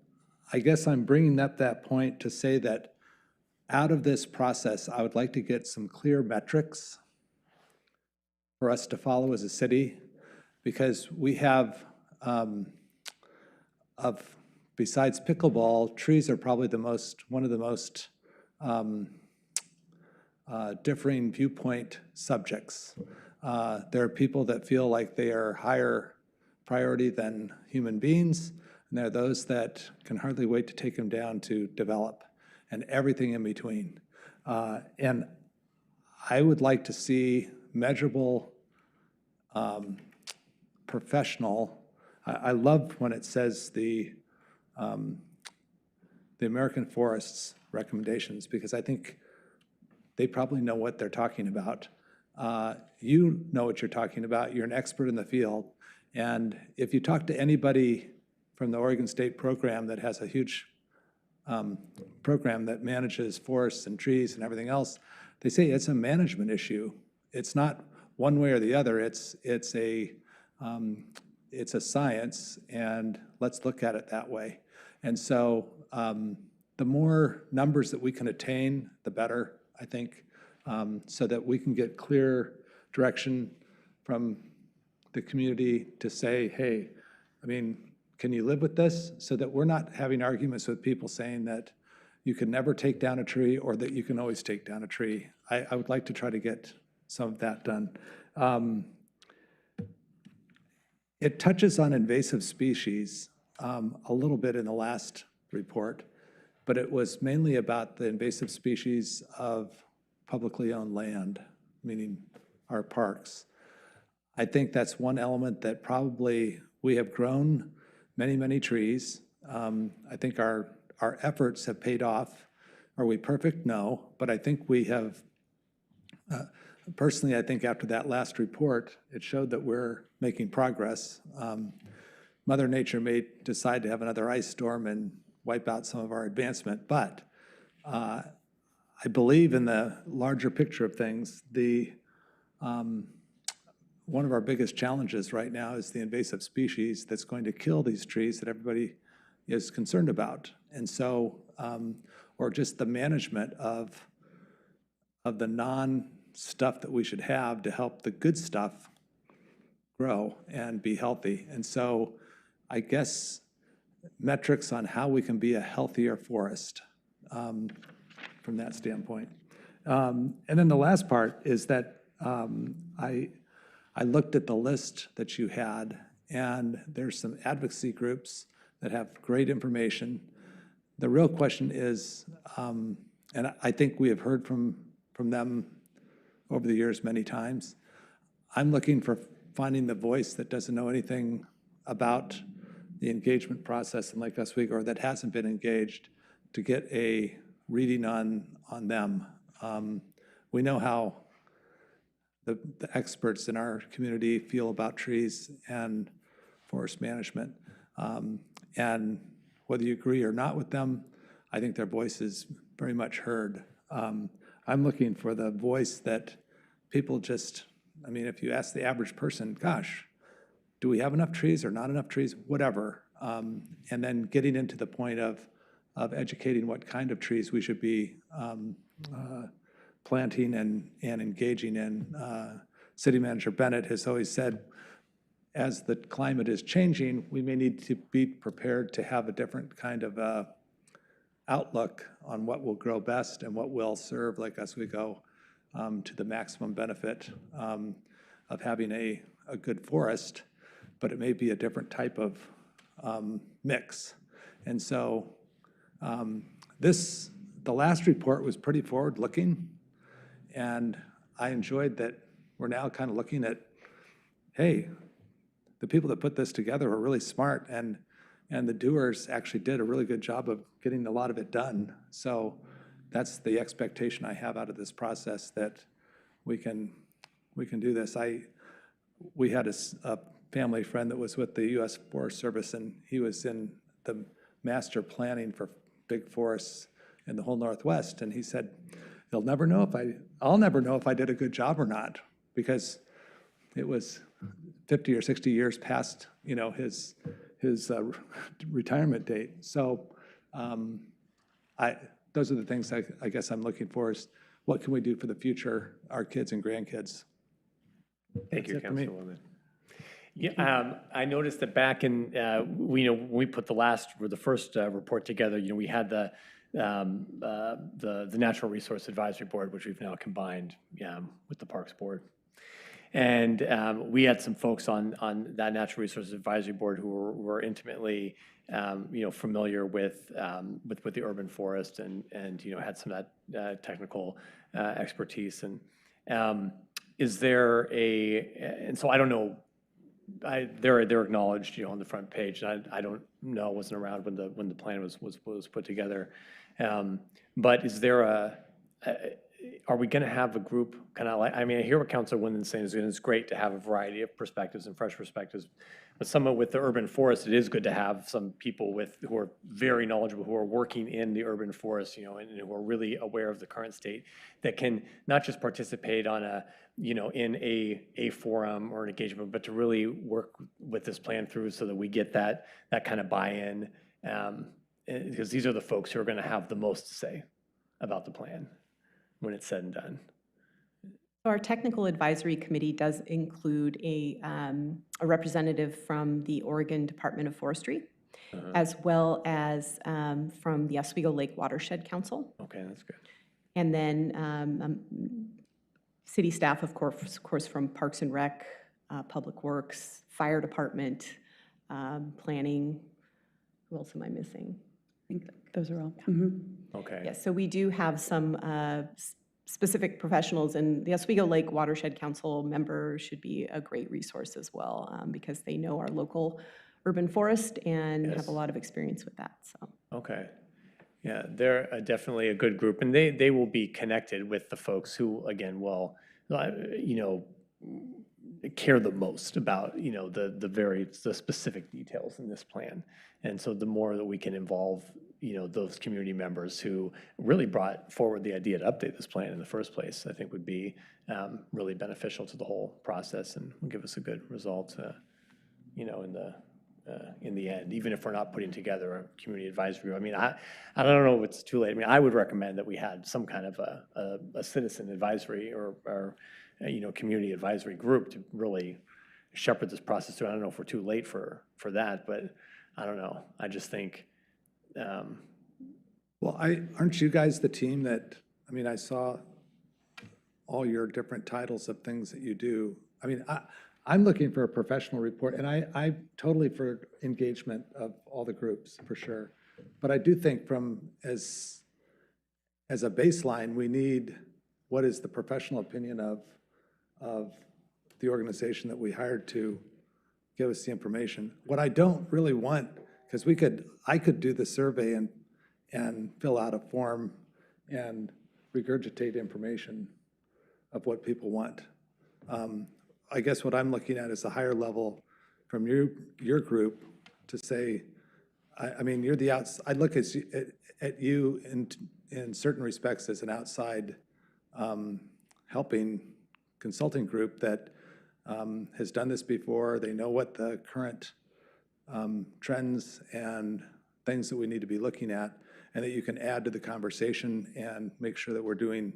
I guess I'm bringing up that point to say that out of this process, I would like to get some clear metrics for us to follow as a city, because we have, besides pickleball, trees are probably one of the most differing viewpoint subjects. There are people that feel like they are higher priority than human beings, and there are those that can hardly wait to take them down to develop, and everything in between. And I would like to see measurable, professional. I love when it says the American Forests recommendations, because I think they probably know what they're talking about. You know what you're talking about. You're an expert in the field. And if you talk to anybody from the Oregon State program that has a huge program that manages forests and trees and everything else, they say it's a management issue. It's not one way or the other. It's a science, and let's look at it that way. And so the more numbers that we can attain, the better, I think, so that we can get clear direction from the community to say, hey, I mean, can you live with this? So that we're not having arguments with people saying that you can never take down a tree or that you can always take down a tree. I would like to try to get some of that done. It touches on invasive species a little bit in the last report, but it was mainly about the invasive species of publicly owned land, meaning our parks. I think that's one element that probably we have grown many, many trees. I think our efforts have paid off. Are we perfect? No, but I think we have, personally, I think after that last report, it showed that we're making progress. Mother Nature may decide to have another ice storm and wipe out some of our advancement, but I believe in the larger picture of things. One of our biggest challenges right now is the invasive species that's going to kill these trees that everybody is concerned about. And so, or just the management of the non-stuff that we should have to help the good stuff grow and be healthy. And so I guess metrics on how we can be a healthier forest from that standpoint. And then the last part is that I looked at the list that you had, and there's some advocacy groups that have great information. The real question is, and I think we have heard from them over the years many times, I'm looking for finding the voice that doesn't know anything about the engagement process in Lake Oswego, or that hasn't been engaged, to get a reading on them. We know how the experts in our community feel about trees and forest management. And whether you agree or not with them, I think their voice is very much heard. I'm looking for the voice that people just, I mean, if you ask the average person, gosh, do we have enough trees or not enough trees, whatever. And then getting into the point of educating what kind of trees we should be planting and engaging in. City Manager Bennett has always said, as the climate is changing, we may need to be prepared to have a different kind of outlook on what will grow best and what will serve Lake Oswego to the maximum benefit of having a good forest, but it may be a different type of mix. And so the last report was pretty forward-looking, and I enjoyed that we're now kind of looking at, hey, the people that put this together are really smart, and the doers actually did a really good job of getting a lot of it done. So that's the expectation I have out of this process, that we can do this. We had a family friend that was with the U.S. Forest Service, and he was in the master planning for big forests in the whole Northwest, and he said, I'll never know if I did a good job or not, because it was 50 or 60 years past, his retirement date. So those are the things I guess I'm looking for, is what can we do for the future, our kids and grandkids. Thank you, That's it for me. Councilwoman. Yeah, I noticed that back in, when we put the first report together, we had the Natural Resource Advisory Board, which we've now combined with the Parks Board. And we had some folks on that Natural Resources Advisory Board who were intimately, familiar with the urban forest and had some of that technical expertise. And is there and so I don't know, they're acknowledged, on the front page. And I don't know, I wasn't around when the plan was put together. But is there are we going to have a group kind of like, I mean, I hear what Councilor Winden's saying, and it's great to have a variety of perspectives and fresh perspectives. But someone with the urban forest, it is good to have some people who are very knowledgeable, who are working in the urban forest, and who are really aware of the current state, that can not just participate on in a forum or an engagement, but to really work with this plan through so that we get that kind of buy-in, because these are the folks who are going to have the most to say about the plan when it's said and done. Our technical advisory committee does include a representative from the Oregon Department of Forestry, as well as from the Oswego Lake Watershed Council. Okay, that's good. And then city staff, of course, from Parks and Rec, Public Works, Fire Department, Planning. Who else am I missing? I think those are all. Okay. Yes, so we do have some specific professionals, and the Oswego Lake Watershed Council member should be a great resource as well, because they know our local urban forest and have a lot of experience with that. So. Okay. Yeah, they're definitely a good group, and they will be connected with the folks who, again, will, care the most about, the specific details in this plan. And so the more that we can involve, those community members who really brought forward the idea to update this plan in the first place, I think would be really beneficial to the whole process and will give us a good result, in the end, even if we're not putting together a community advisory group. I mean, I don't know if it's too late. I mean, I would recommend that we had some kind of a citizen advisory or community advisory group to really shepherd this process through. I don't know if we're too late for that, but I don't know. I just think. Well, aren't you guys the team that, I mean, I saw all your different titles of things that you do. I mean, I'm looking for a professional report, and I totally for engagement of all the groups, for sure. But I do think as a baseline, we need what is the professional opinion of the organization that we hired to give us the information. What I don't really want, because I could do the survey and fill out a form and regurgitate information of what people want. I guess what I'm looking at is a higher level from your group to say, I mean, you're the I look at you in certain respects as an outside helping consulting group that has done this before. They know what the current trends and things that we need to be looking at, and that you can add to the conversation and make sure that we're doing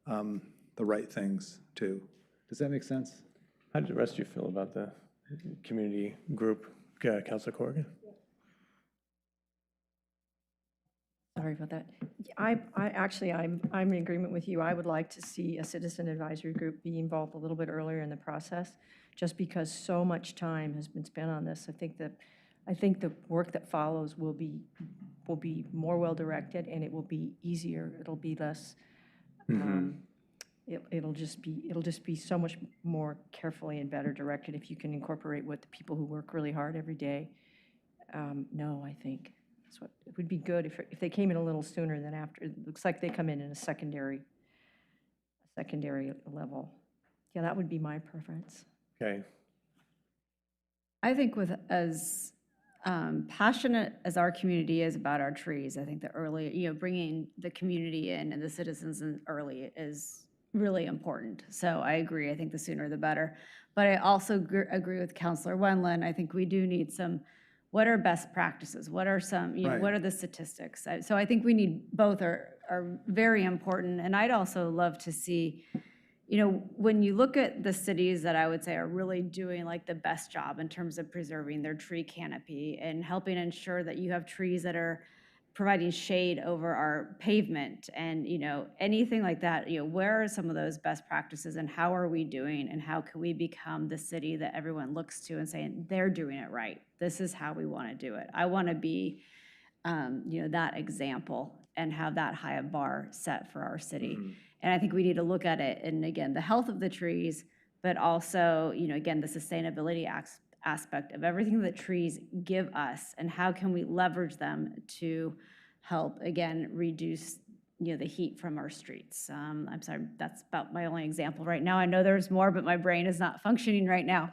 the right things too. Does that make sense? How did the rest of you feel about the community group, Councilor Corrigan? Sorry about that. I'm in agreement with you. I would like to see a citizen advisory group be involved a little bit earlier in the process, just because so much time has been spent on this. I think the work that follows will be more well-directed, and it will be easier. It'll be less, it'll just be so much more carefully and better directed if you can incorporate what the people who work really hard every day know, I think. That's what, it would be good if they came in a little sooner than after. It looks like they come in a secondary level. Yeah, that would be my preference. Okay. I think with as passionate as our community is about our trees, I think the early, bringing the community in and the citizens in early is really important. So I agree. I think the sooner the better. But I also agree with Councilor Wendland. I think we do need some, what are best practices? What are some, Right. What are the statistics? So I think we need, both are very important. And I'd also love to see, when you look at the cities that I would say are really doing like the best job in terms of preserving their tree canopy and helping ensure that you have trees that are providing shade over our pavement and, anything like that, where are some of those best practices and how are we doing and how can we become the city that everyone looks to and saying, they're doing it right. This is how we want to do it. I want to be, that example and have that high a bar set for our city. And I think we need to look at it, and again, the health of the trees, but also, again, the sustainability aspect of everything that trees give us and how can we leverage them to help, again, reduce, the heat from our streets. I'm sorry, that's about my only example right now. I know there's more, but my brain is not functioning right now.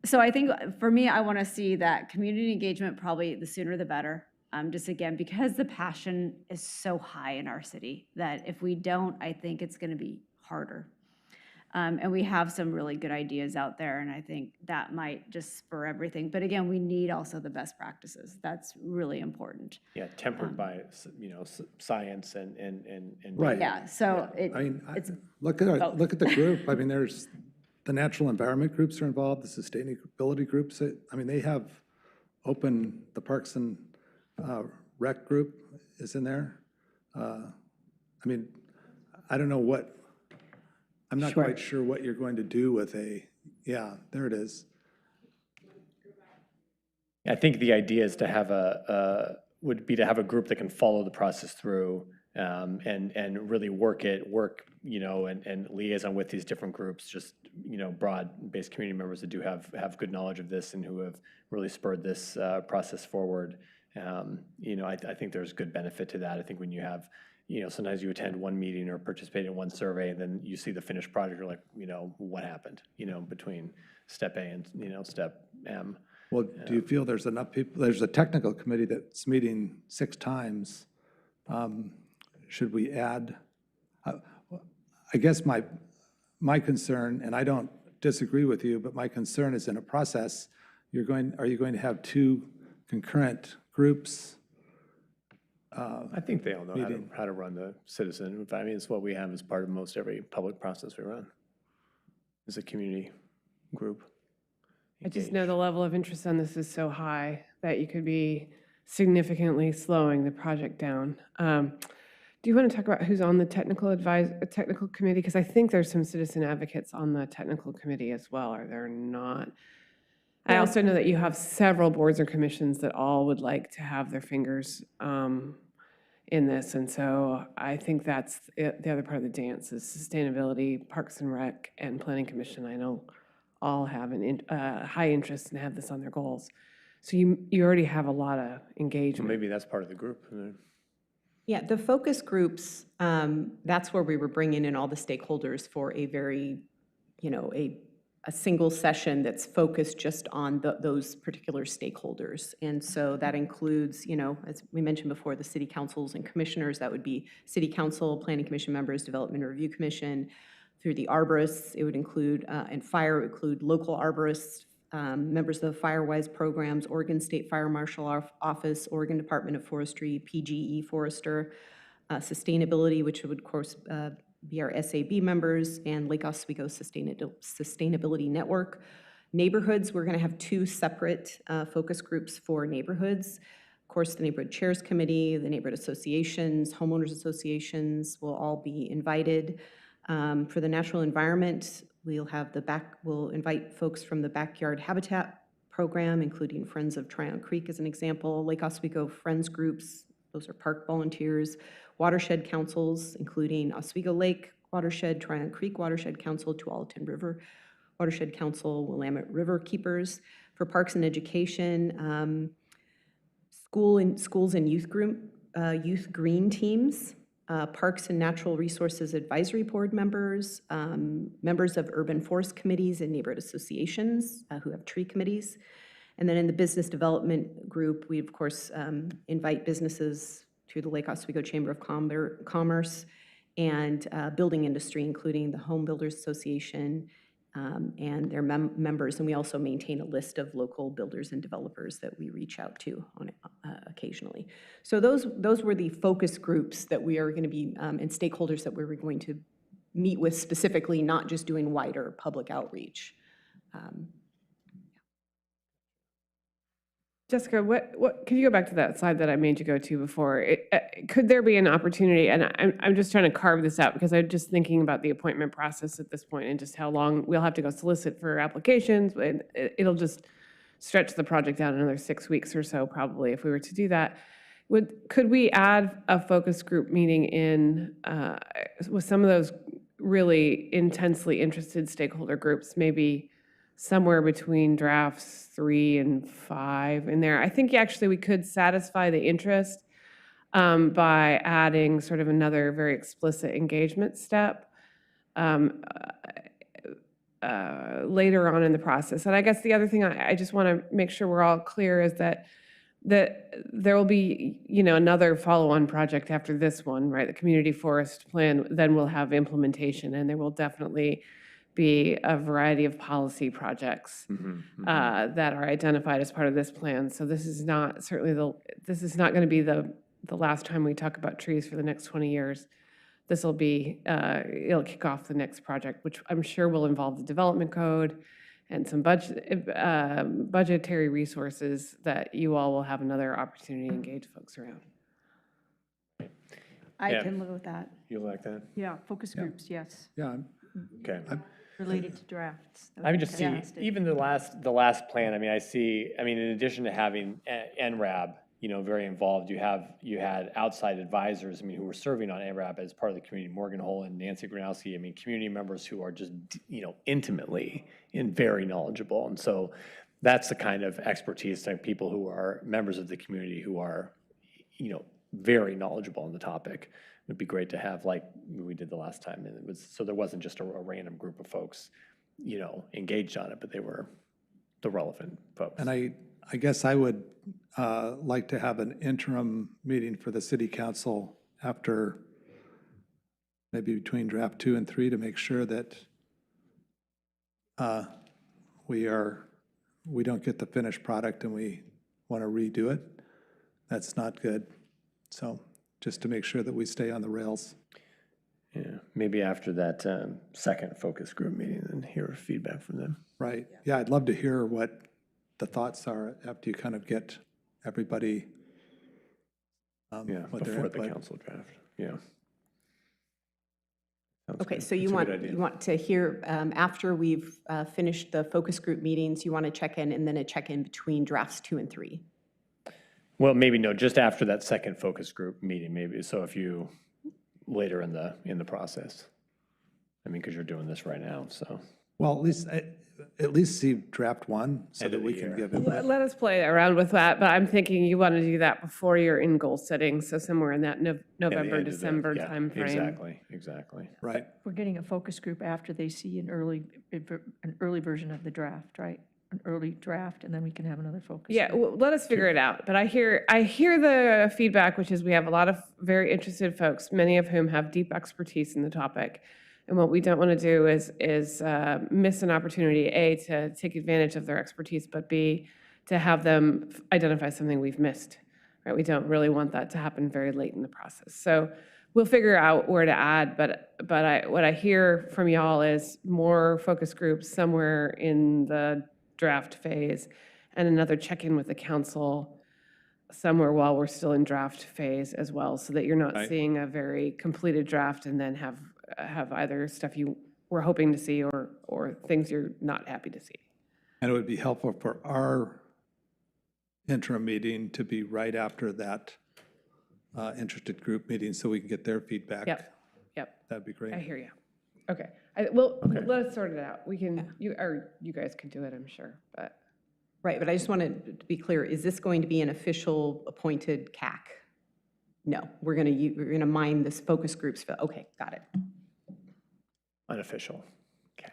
So I think for me, I want to see that community engagement, probably the sooner the better. Just again, because the passion is so high in our city that if we don't, I think it's going to be harder. And we have some really good ideas out there, and I think that might just spur everything. But again, we need also the best practices. That's really important. Yeah, tempered by, science and. Right. Yeah, so it's. Look at the group. I mean, there's, the natural environment groups are involved, the sustainability groups. I mean, they have open, the Parks and Rec group is in there. I mean, I don't know what, I'm not quite sure what you're going to do with there it is. I think the idea is to have would be to have a group that can follow the process through and really work, and liaison with these different groups, just, broad-based community members that do have good knowledge of this and who have really spurred this process forward. I think there's good benefit to that. I think when you have, sometimes you attend one meeting or participate in one survey and then you see the finished product, you're like, what happened, between step A and, step M. Well, do you feel there's enough people? There's a technical committee that's meeting 6 times. Should we add? I guess my concern, and I don't disagree with you, but my concern is in a process, are you going to have 2 concurrent groups? I think they all know how to run the citizen. I mean, it's what we have as part of most every public process we run, is a community group. I just know the level of interest on this is so high that you could be significantly slowing the project down. Do you want to talk about who's on the technical committee? Because I think there's some citizen advocates on the technical committee as well, or they're not. I also know that you have several boards or commissions that all would like to have their fingers in this, and so I think that's the other part of the dance is sustainability, Parks and Rec, and Planning Commission. I know all have a high interest and have this on their goals. So you already have a lot of engagement. Well, maybe that's part of the group. Yeah, the focus groups, that's where we were bringing in all the stakeholders for a very, a single session that's focused just on those particular stakeholders. And so that includes, as we mentioned before, the city councils and commissioners. That would be city council, planning commission members, development and review commission. Through the arborists, it would include, and fire would include local arborists, members of the Firewise programs, Oregon State Fire Marshal Office, Oregon Department of Forestry, PGE Forester, sustainability, which would, of course, be our SAB members, and Lake Oswego Sustainability Network. Neighborhoods, we're going to have 2 separate focus groups for neighborhoods. Of course, the Neighborhood Chairs Committee, the neighborhood associations, homeowners associations will all be invited. For the natural environment, we'll invite folks from the Backyard Habitat Program, including Friends of Tryon Creek as an example, Lake Oswego Friends Groups, those are park volunteers, watershed councils, including Oswego Lake Watershed, Tryon Creek Watershed Council, Tualatin River Watershed Council, Willamette River Keepers. For parks and education, schools and youth green teams, Parks and Natural Resources Advisory Board members, members of urban forest committees and neighborhood associations who have tree committees. And then in the business development group, we of course invite businesses through the Lake Oswego Chamber of Commerce and building industry, including the Home Builders Association and their members. And we also maintain a list of local builders and developers that we reach out to on occasionally. So those were the focus groups that we are going to be, and stakeholders that we were going to meet with specifically, not just doing wider public outreach. Jessica, can you go back to that slide that I made you go to before? Could there be an opportunity, and I'm just trying to carve this out because I'm just thinking about the appointment process at this point and just how long we'll have to go solicit for applications. And it'll just stretch the project out another 6 weeks or so probably if we were to do that. Could we add a focus group meeting in with some of those really intensely interested stakeholder groups, maybe somewhere between drafts 3 and 5 in there? I think actually we could satisfy the interest by adding sort of another very explicit engagement step later on in the process. And I guess the other thing I just want to make sure we're all clear is that there will be, another follow-on project after this one, right? The community forest plan, then we'll have implementation, and there will definitely be a variety of policy projects that are identified as part of this plan. So this is not this is not going to be the last time we talk about trees for the next 20 years. This will be, it'll kick off the next project, which I'm sure will involve the development code and some budgetary resources that you all will have another opportunity to engage folks around. I Yeah. can live with that. You like that? Yeah, focus groups, yes, Yeah, Okay. related to drafts. That would I mean, be just see, fantastic. even the last plan, I mean, in addition to having NRAB, very involved, you had outside advisors, who were serving on NRAB as part of the community, Morgan Hole and Nancy Gronowski, community members who are just, intimately and very knowledgeable. And so that's the kind of expertise, like people who are members of the community who are, very knowledgeable on the topic. It would be great to have, like we did the last time, and it was, so there wasn't just a random group of folks, engaged on it, but they were the relevant folks. and I guess I would like to have an interim meeting for the city council after, maybe between draft 2 and 3, to make sure that we don't get the finished product and we want to redo it. That's not good. So just to make sure that we stay on the rails. Yeah, maybe after that second focus group meeting, and hear feedback from them. Right. Yeah, I'd love to hear what the thoughts are after you kind of get everybody. Yeah, what their before the input. council draft, yeah. Sounds Okay, good. so That's a good idea. you want to hear, after we've finished the focus group meetings, you want to check in, and then a check-in between drafts 2 and 3? Well, maybe no, just after that second focus group meeting, maybe, so if you, later in the process. Because you're doing this right now, so. Well, at least see draft 1 so End that of we the can year. give it. Let us play around with that, but I'm thinking you want to do that before you're in goal setting, so somewhere in that November, end of the- December yeah, timeframe. Exactly. Right. We're getting a focus group after they see an early version of the draft, right? An early draft, and then we can have another focus. Yeah, group. well, let us figure it out. But I hear the feedback, which is we have a lot of very interested folks, many of whom have deep expertise in the topic. And what we don't want to do is miss an opportunity, A, to take advantage of their expertise, but B, to have them identify something we've missed. Right? We don't really want that to happen very late in the process. So we'll figure out where to add, but what I hear from y'all is more focus groups somewhere in the draft phase, and another check-in with the council somewhere while we're still in draft phase as well, so that you're not Right. seeing a very completed draft and then have either stuff you were hoping to see or things you're not happy to see. And it would be helpful for our interim meeting to be right after that interested group meeting, so we can get their feedback. Yep. That'd be great. I hear you. Okay. Well, Okay. let us sort it out. We can, you guys can do it, I'm sure, but. Right, but I just wanted to be clear, is this going to be an official appointed CAC? No, we're going to mine this focus groups, okay, got it. Unofficial CAC.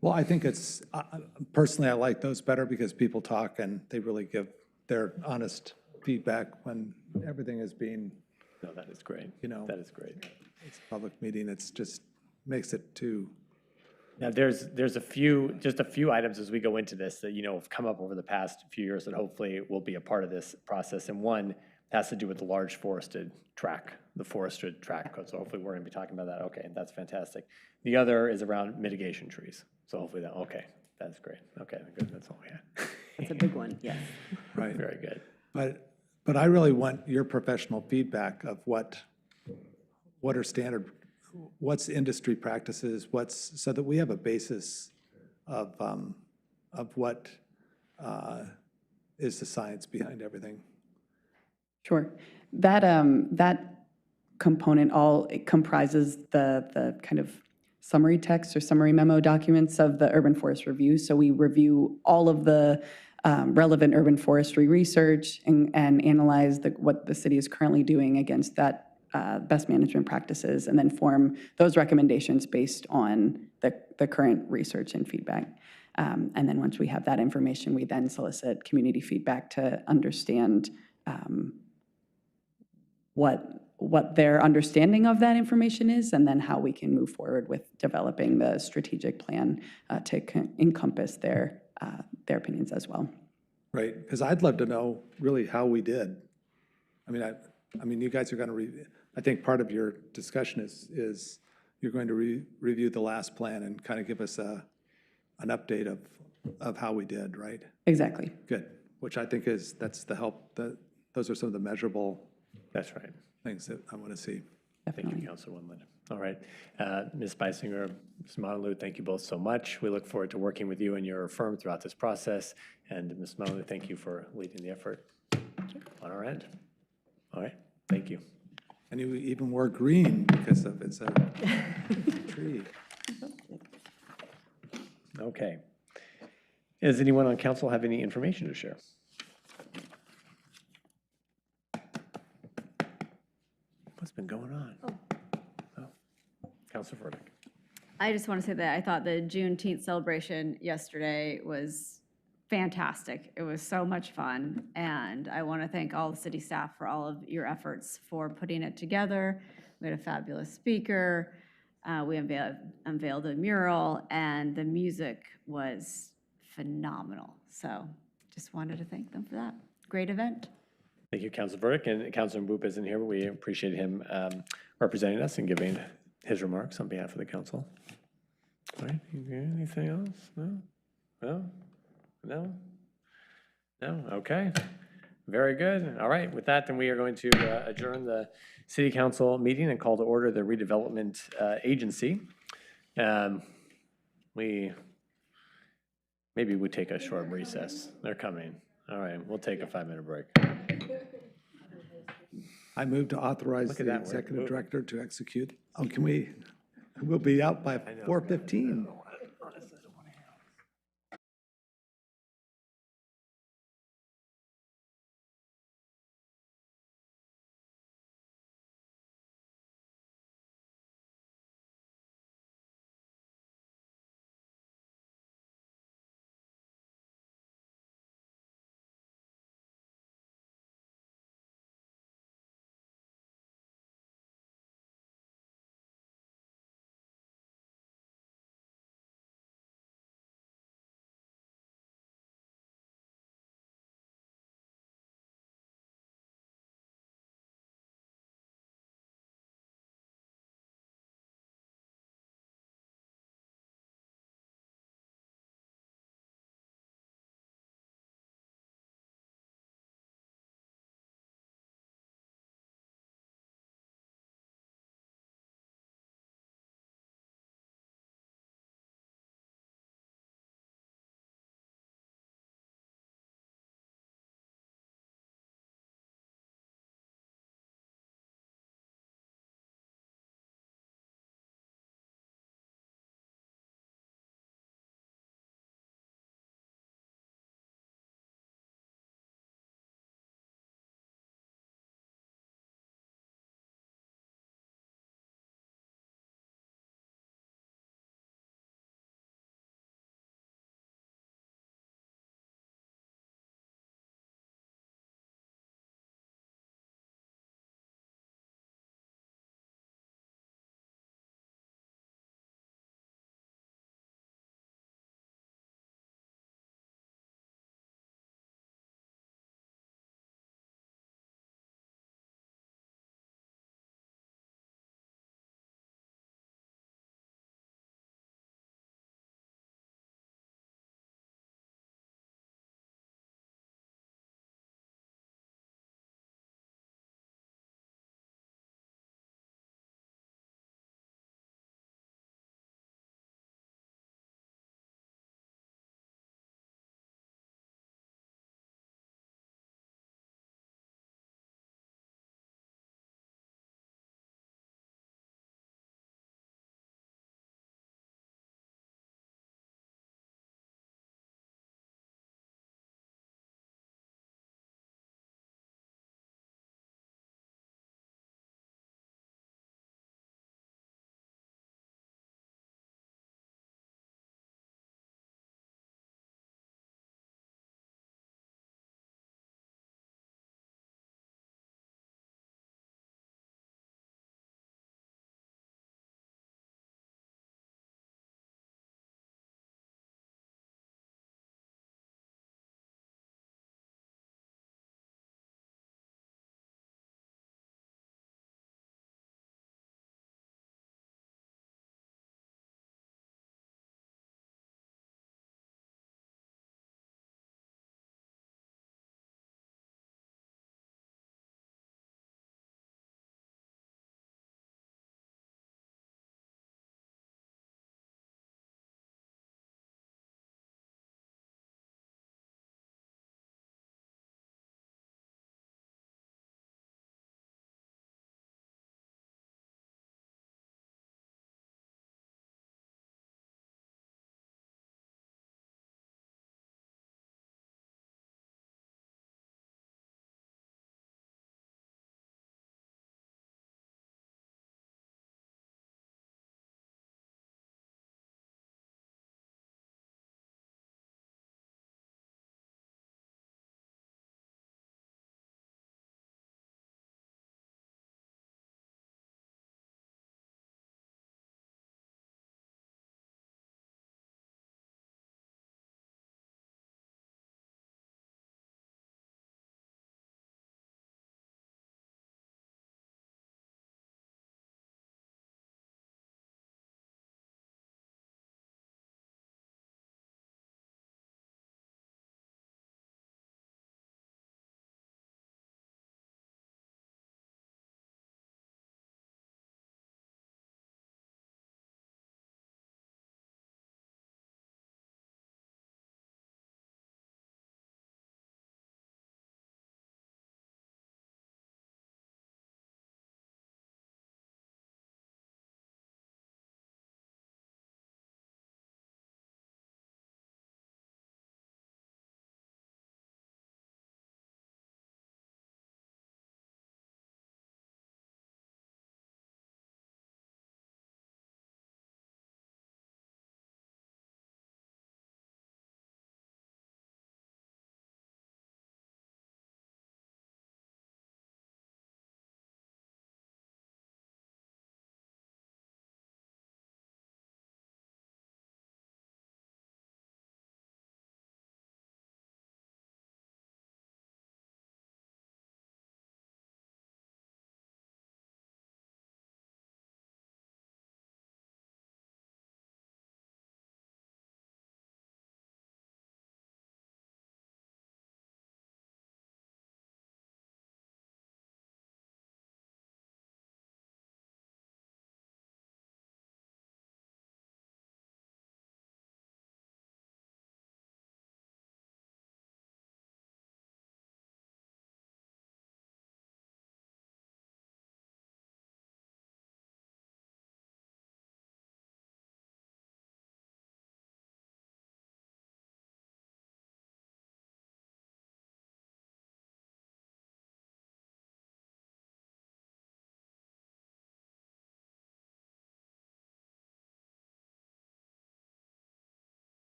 Well, I think it's, personally, I like those better because people talk and they really give their honest feedback when everything is being, No, that is great. That is great. it's a public meeting. It's just, makes it too. Now, there's just a few items as we go into this that, have come up over the past few years that hopefully will be a part of this process. And one has to do with the large forested track, the forested track code. So hopefully we're going to be talking about that. Okay, that's fantastic. The other is around mitigation trees. So hopefully that's great. Okay, good, that's all we had. That's a big one, yes. Right. Very good. But I really want your professional feedback of what are standard, what's industry practices, so that we have a basis of what is the science behind everything. Sure. That component it comprises the kind of summary text or summary memo documents of the urban forest review. So we review all of the relevant urban forestry research and analyze what the city is currently doing against that best management practices, and then form those recommendations based on the current research and feedback. And then once we have that information, we then solicit community feedback to understand what their understanding of that information is, and then how we can move forward with developing the strategic plan to encompass their opinions as well. Right, because I'd love to know really how we did. I mean, you guys are going to I think part of your discussion is you're going to review the last plan and kind of give us an update of how we did, right? Exactly. Good, which I think that's the help, those are some of the measurable That's right. things that I want to see. Thank you, Councilwoman. All right. Ms. Beisinger, Ms. Monalou, thank you both so much. We look forward to working with you and your firm throughout this process. And Ms. Monalou, thank you for leading the effort on our end. All right. Thank you. And you even wore green because it's a tree. Okay. Does anyone on council have any information to share? What's been going on? Oh. Councilor Furtick. I just want to say that I thought the Juneteenth celebration yesterday was fantastic. It was so much fun, and I want to thank all the city staff for all of your efforts for putting it together. We had a fabulous speaker. We unveiled a mural, and the music was phenomenal. So just wanted to thank them for that. Great event. Thank you, Councilor Burdick, and Councilor Boop isn't here, but we appreciate him representing us and giving his remarks on behalf of the council. All right, anything else? No? No? No? No? Okay. Very good. All right, with that, then we are going to adjourn the city council meeting and call to order the redevelopment agency. Maybe we take a short recess. They're coming. All right, we'll take a 5-minute break. I move to authorize Look at the that, we're executive moving. director to execute. Oh, we'll be out by 4:15.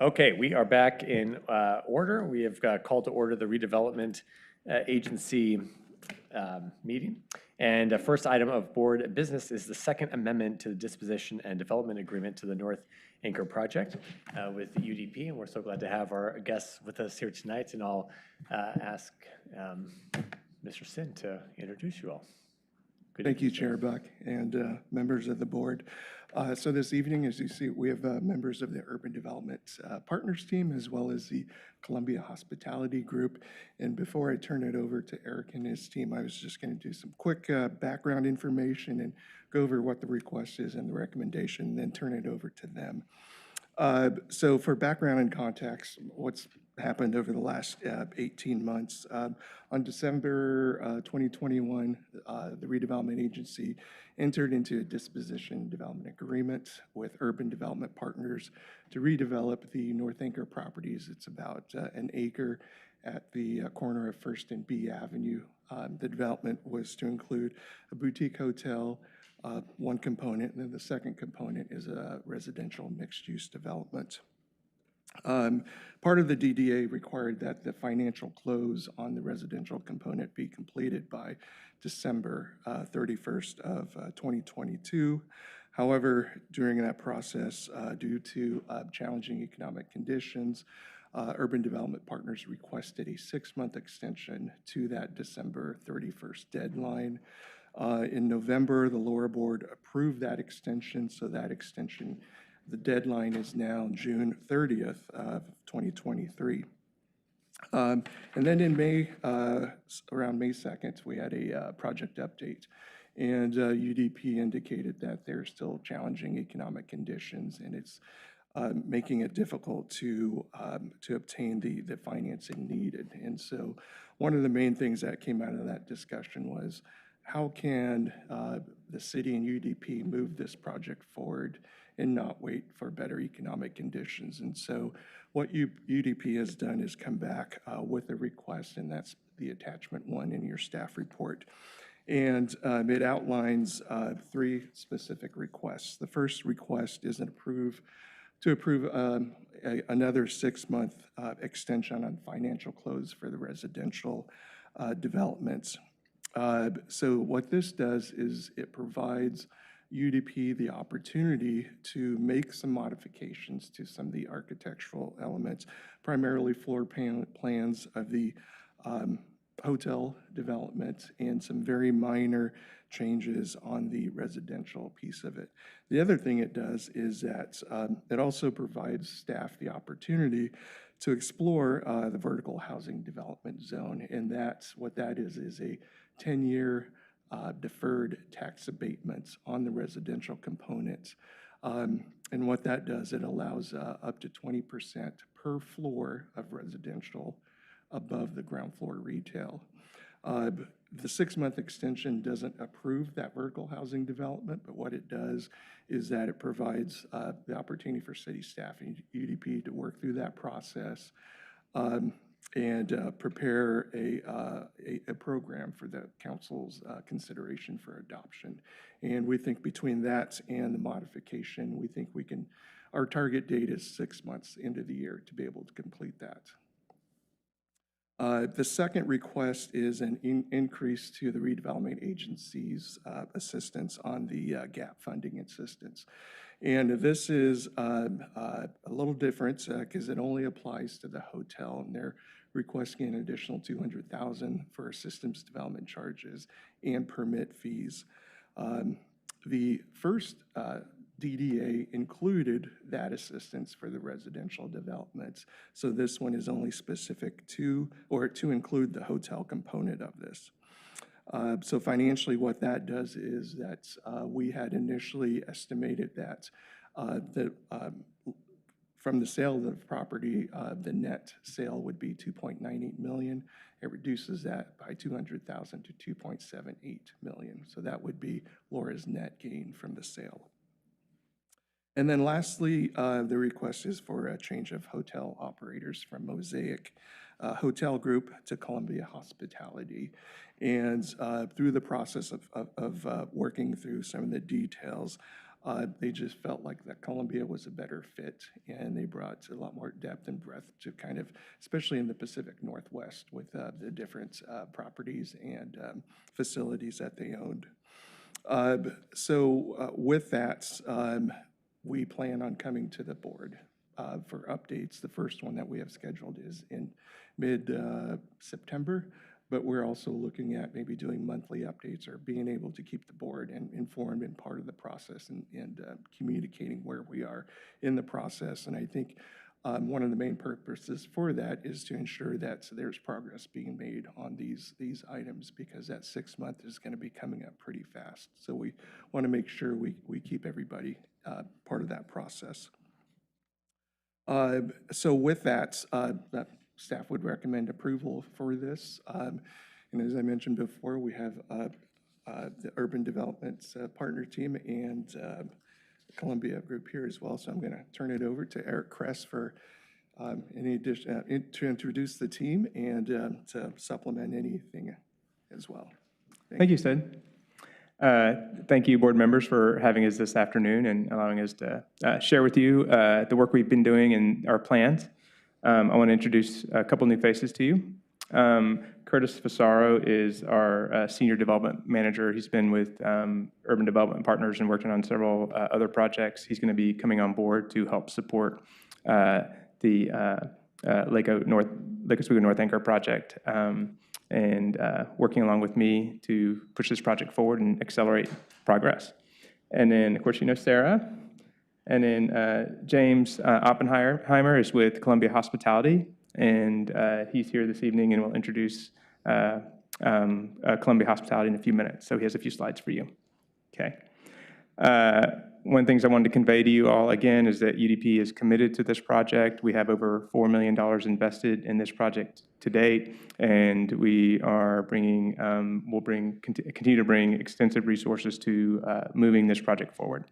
Okay, we are back in order. We have called to order the redevelopment agency meeting. And first item of board business is the second amendment to the disposition and development agreement to the North Anchor project with the UDP. And we're so glad to have our guests with us here tonight. And I'll ask Mr. Sin to introduce you all. Thank you, Chair Buck, and members of the board. So this evening, as you see, we have members of the Urban Development Partners team, as well as the Columbia Hospitality Group. And before I turn it over to Eric and his team, I was just going to do some quick background information and go over what the request is and the recommendation, and then turn it over to them. So for background and context, what's happened over the last 18 months. On December 2021, the Redevelopment Agency entered into a disposition development agreement with Urban Development Partners to redevelop the North Anchor properties. It's about an acre at the corner of First and B Avenue. The development was to include a boutique hotel, one component, and then the second component is a residential mixed-use development. Part of the DDA required that the financial close on the residential component be completed by December 31st of 2022. However, during that process, due to challenging economic conditions, Urban Development Partners requested a 6-month extension to that December 31st deadline. In November, the LORA board approved that extension, so that extension, the deadline is now June 30th of 2023. And then in May, around May 2nd, we had a project update, and UDP indicated that there's still challenging economic conditions, and it's making it difficult to obtain the financing needed. And so one of the main things that came out of that discussion was, how can the city and UDP move this project forward and not wait for better economic conditions? And so what UDP has done is come back with a request, and that's the attachment 1 in your staff report. And it outlines 3 specific requests. The first request is to approve another 6-month extension on financial close for the residential developments. So what this does is it provides UDP the opportunity to make some modifications to some of the architectural elements, primarily floor plans of the hotel development and some very minor changes on the residential piece of it. The other thing it does is that it also provides staff the opportunity to explore the vertical housing development zone, and that's what that is a 10-year deferred tax abatements on the residential components. And what that does, it allows up to 20% per floor of residential above the ground floor retail. The 6-month extension doesn't approve that vertical housing development, but what it does is that it provides the opportunity for city staff and UDP to work through that process and prepare a program for the council's consideration for adoption. And we think between that and the modification, we think we can, our target date is 6 months into the year to be able to complete that. The second request is an increase to the redevelopment agency's assistance on the gap funding assistance. And this is a little different because it only applies to the hotel, and they're requesting an additional $200,000 for systems development charges and permit fees. The first DDA included that assistance for the residential developments. So this one is only specific to, or to include the hotel component of this. So financially what that does is that we had initially estimated that from the sale of the property, the net sale would be $2.98 million. It reduces that by $200,000 to $2.78 million. So that would be LORA's net gain from the sale. And then lastly, the request is for a change of hotel operators from Mosaic Hotel Group to Columbia Hospitality. And through the process of working through some of the details, They just felt like that Columbia was a better fit, and they brought a lot more depth and breadth to kind of, especially in the Pacific Northwest with the different properties and facilities that they owned. So with that, we plan on coming to the board for updates. The first one that we have scheduled is in mid-September, but we're also looking at maybe doing monthly updates or being able to keep the board informed and part of the process and communicating where we are in the process. And I think one of the main purposes for that is to ensure that there's progress being made on these items, because that 6 month is going to be coming up pretty fast. So we want to make sure we keep everybody part of that process. So with that, staff would recommend approval for this. And as I mentioned before, we have the Urban Development Partner Team and Columbia Group here as well. So I'm going to turn it over to Eric Kress for any addition, to introduce the team and to supplement anything as well. Thank you, Sid. Thank you, board members, for having us this afternoon and allowing us to share with you the work we've been doing and our plans. I want to introduce a couple new faces to you. Curtis Fasaro is our Senior Development Manager. He's been with Urban Development Partners and working on several other projects. He's going to be coming on board to help support the Lake Oswego North Anchor project and working along with me to push this project forward and accelerate progress. And then, of course, you know Sarah. And then James Oppenheimer is with Columbia Hospitality, and he's here this evening and will introduce Columbia Hospitality in a few minutes. So he has a few slides for you. Okay. One of the things I wanted to convey to you all again is that UDP is committed to this project. We have over $4 million invested in this project to date, and we are bringing, continue to bring extensive resources to moving this project forward.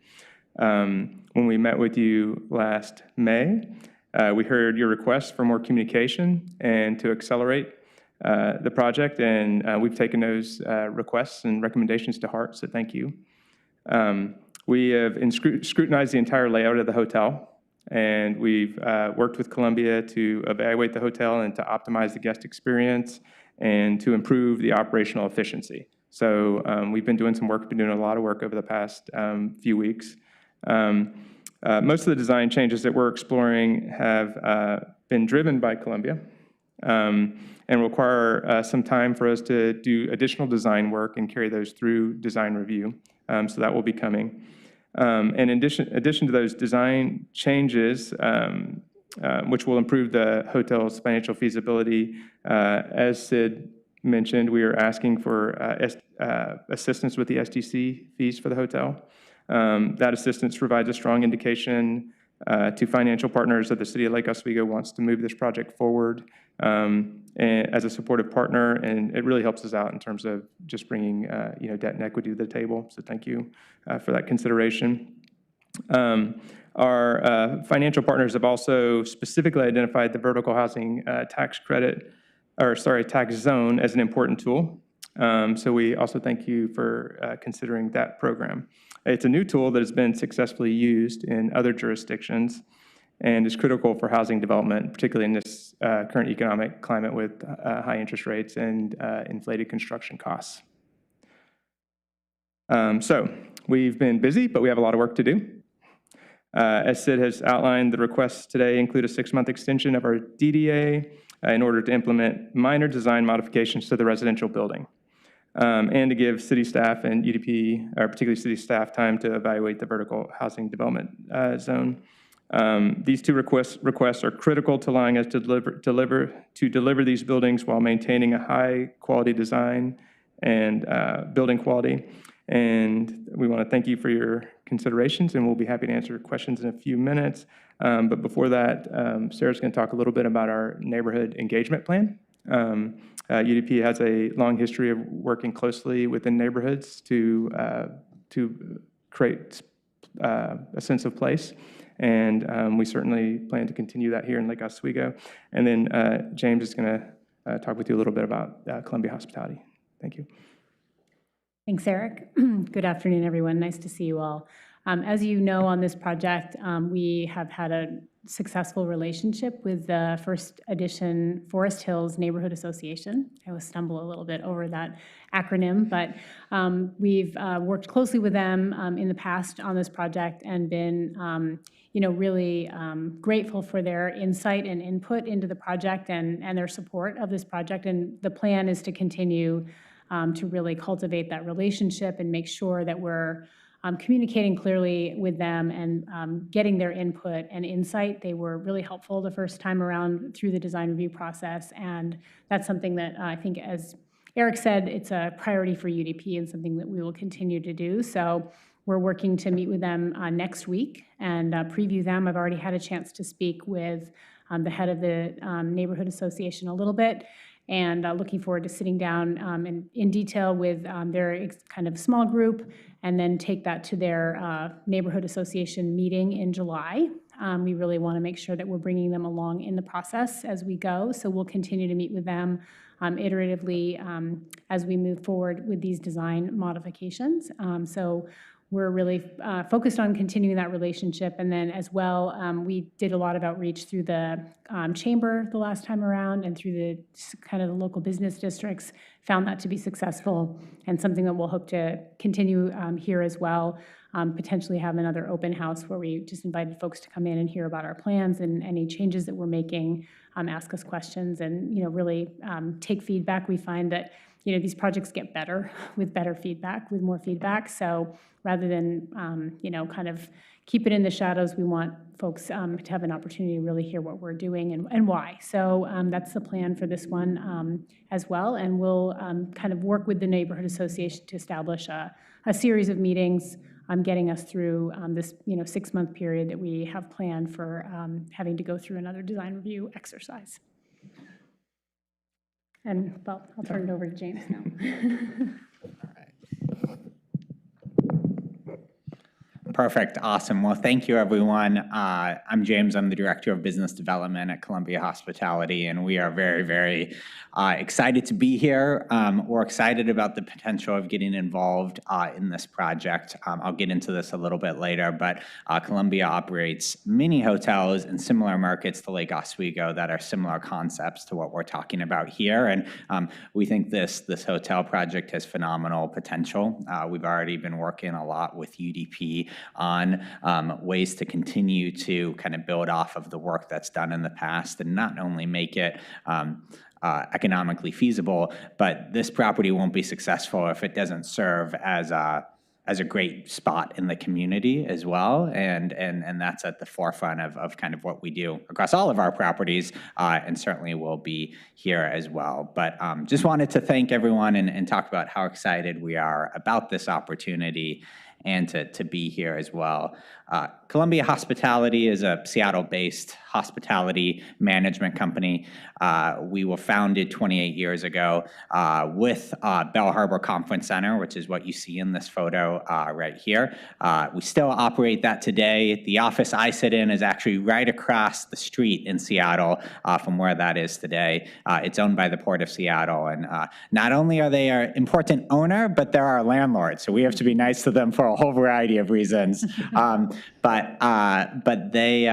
When we met with you last May, we heard your request for more communication and to accelerate the project, and we've taken those requests and recommendations to heart, so thank you. We have scrutinized the entire layout of the hotel, and we've worked with Columbia to evaluate the hotel and to optimize the guest experience and to improve the operational efficiency. So we've been doing some work, been doing a lot of work over the past few weeks. Most of the design changes that we're exploring have been driven by Columbia and require some time for us to do additional design work and carry those through design review. So that will be coming. And in addition to those design changes, which will improve the hotel's financial feasibility, as Sid mentioned, we are asking for assistance with the SDC fees for the hotel. That assistance provides a strong indication to financial partners that the City of Lake Oswego wants to move this project forward as a supportive partner, and it really helps us out in terms of just bringing debt and equity to the table. So thank you for that consideration. Our financial partners have also specifically identified the vertical housing tax zone as an important tool. So we also thank you for considering that program. It's a new tool that has been successfully used in other jurisdictions and is critical for housing development, particularly in this current economic climate with high interest rates and inflated construction costs. So we've been busy, but we have a lot of work to do. As Sid has outlined, the requests today include a 6-month extension of our DDA in order to implement minor design modifications to the residential building. And to give city staff and UDP, or particularly city staff, time to evaluate the vertical housing development zone. These two requests are critical to allowing us to deliver these buildings while maintaining a high quality design and building quality. And we want to thank you for your considerations, and we'll be happy to answer questions in a few minutes. But before that, Sarah's going to talk a little bit about our neighborhood engagement plan. UDP has a long history of working closely within neighborhoods to create a sense of place, and we certainly plan to continue that here in Lake Oswego. And then James is going to talk with you a little bit about Columbia Hospitality. Thank you. Thanks, Eric. Good afternoon, everyone. Nice to see you all. As you know, on this project, we have had a successful relationship with the First Edition Forest Hills Neighborhood Association. I always stumble a little bit over that acronym, but we've worked closely with them in the past on this project and been really grateful for their insight and input into the project and their support of this project. And the plan is to continue to really cultivate that relationship and make sure that we're communicating clearly with them and getting their input and insight. They were really helpful the first time around through the design review process, and that's something that I think, as Eric said, it's a priority for UDP and something that we will continue to do. So we're working to meet with them next week and preview them. I've already had a chance to speak with the head of the neighborhood association a little bit, and looking forward to sitting down in detail with their kind of small group, and then take that to their neighborhood association meeting in July. We really want to make sure that we're bringing them along in the process as we go, so we'll continue to meet with them iteratively as we move forward with these design modifications. So we're really focused on continuing that relationship. And then as well, we did a lot of outreach through the chamber the last time around and through the kind of the local business districts, found that to be successful and something that we'll hope to continue here as well. Potentially have another open house where we just invited folks to come in and hear about our plans and any changes that we're making, ask us questions, and really take feedback. We find that these projects get better with better feedback, with more feedback. So rather than kind of keep it in the shadows, we want folks to have an opportunity to really hear what we're doing and why. So that's the plan for this one as well. And we'll kind of work with the neighborhood association to establish a series of meetings getting us through this 6-month period that we have planned for having to go through another design review exercise. And well, I'll turn it over to James now. Perfect. Awesome. Well, thank you, everyone. I'm James. I'm the Director of Business Development at Columbia Hospitality, and we are very, very excited to be here. We're excited about the potential of getting involved in this project. I'll get into this a little bit later, but Columbia operates many hotels in similar markets to Lake Oswego that are similar concepts to what we're talking about here. And we think this hotel project has phenomenal potential. We've already been working a lot with UDP on ways to continue to kind of build off of the work that's done in the past and not only make it economically feasible, but this property won't be successful if it doesn't serve as a great spot in the community as well. And that's at the forefront of kind of what we do across all of our properties, and certainly will be here as well. But just wanted to thank everyone and talk about how excited we are about this opportunity and to be here as well. Columbia Hospitality is a Seattle-based hospitality management company. We were founded 28 years ago with Bell Harbor Conference Center, which is what you see in this photo right here. We still operate that today. The office I sit in is actually right across the street in Seattle from where that is today. It's owned by the Port of Seattle, and not only are they an important owner, but they're our landlord, so we have to be nice to them for a whole variety of reasons. But they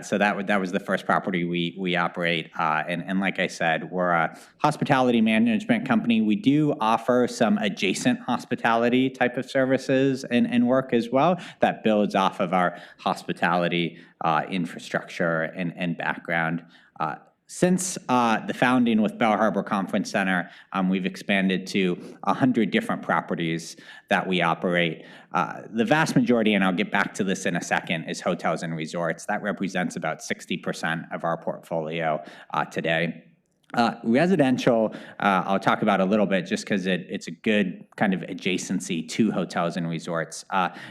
so that was the first property we operate, and like I said, we're a hospitality management company. We do offer some adjacent hospitality type of services and work as well that builds off of our hospitality infrastructure and background. Since the founding with Bell Harbor Conference Center, we've expanded to 100 different properties that we operate. The vast majority, and I'll get back to this in a second, is hotels and resorts. That represents about 60% of our portfolio today. Residential, I'll talk about a little bit just because it's a good kind of adjacency to hotels and resorts.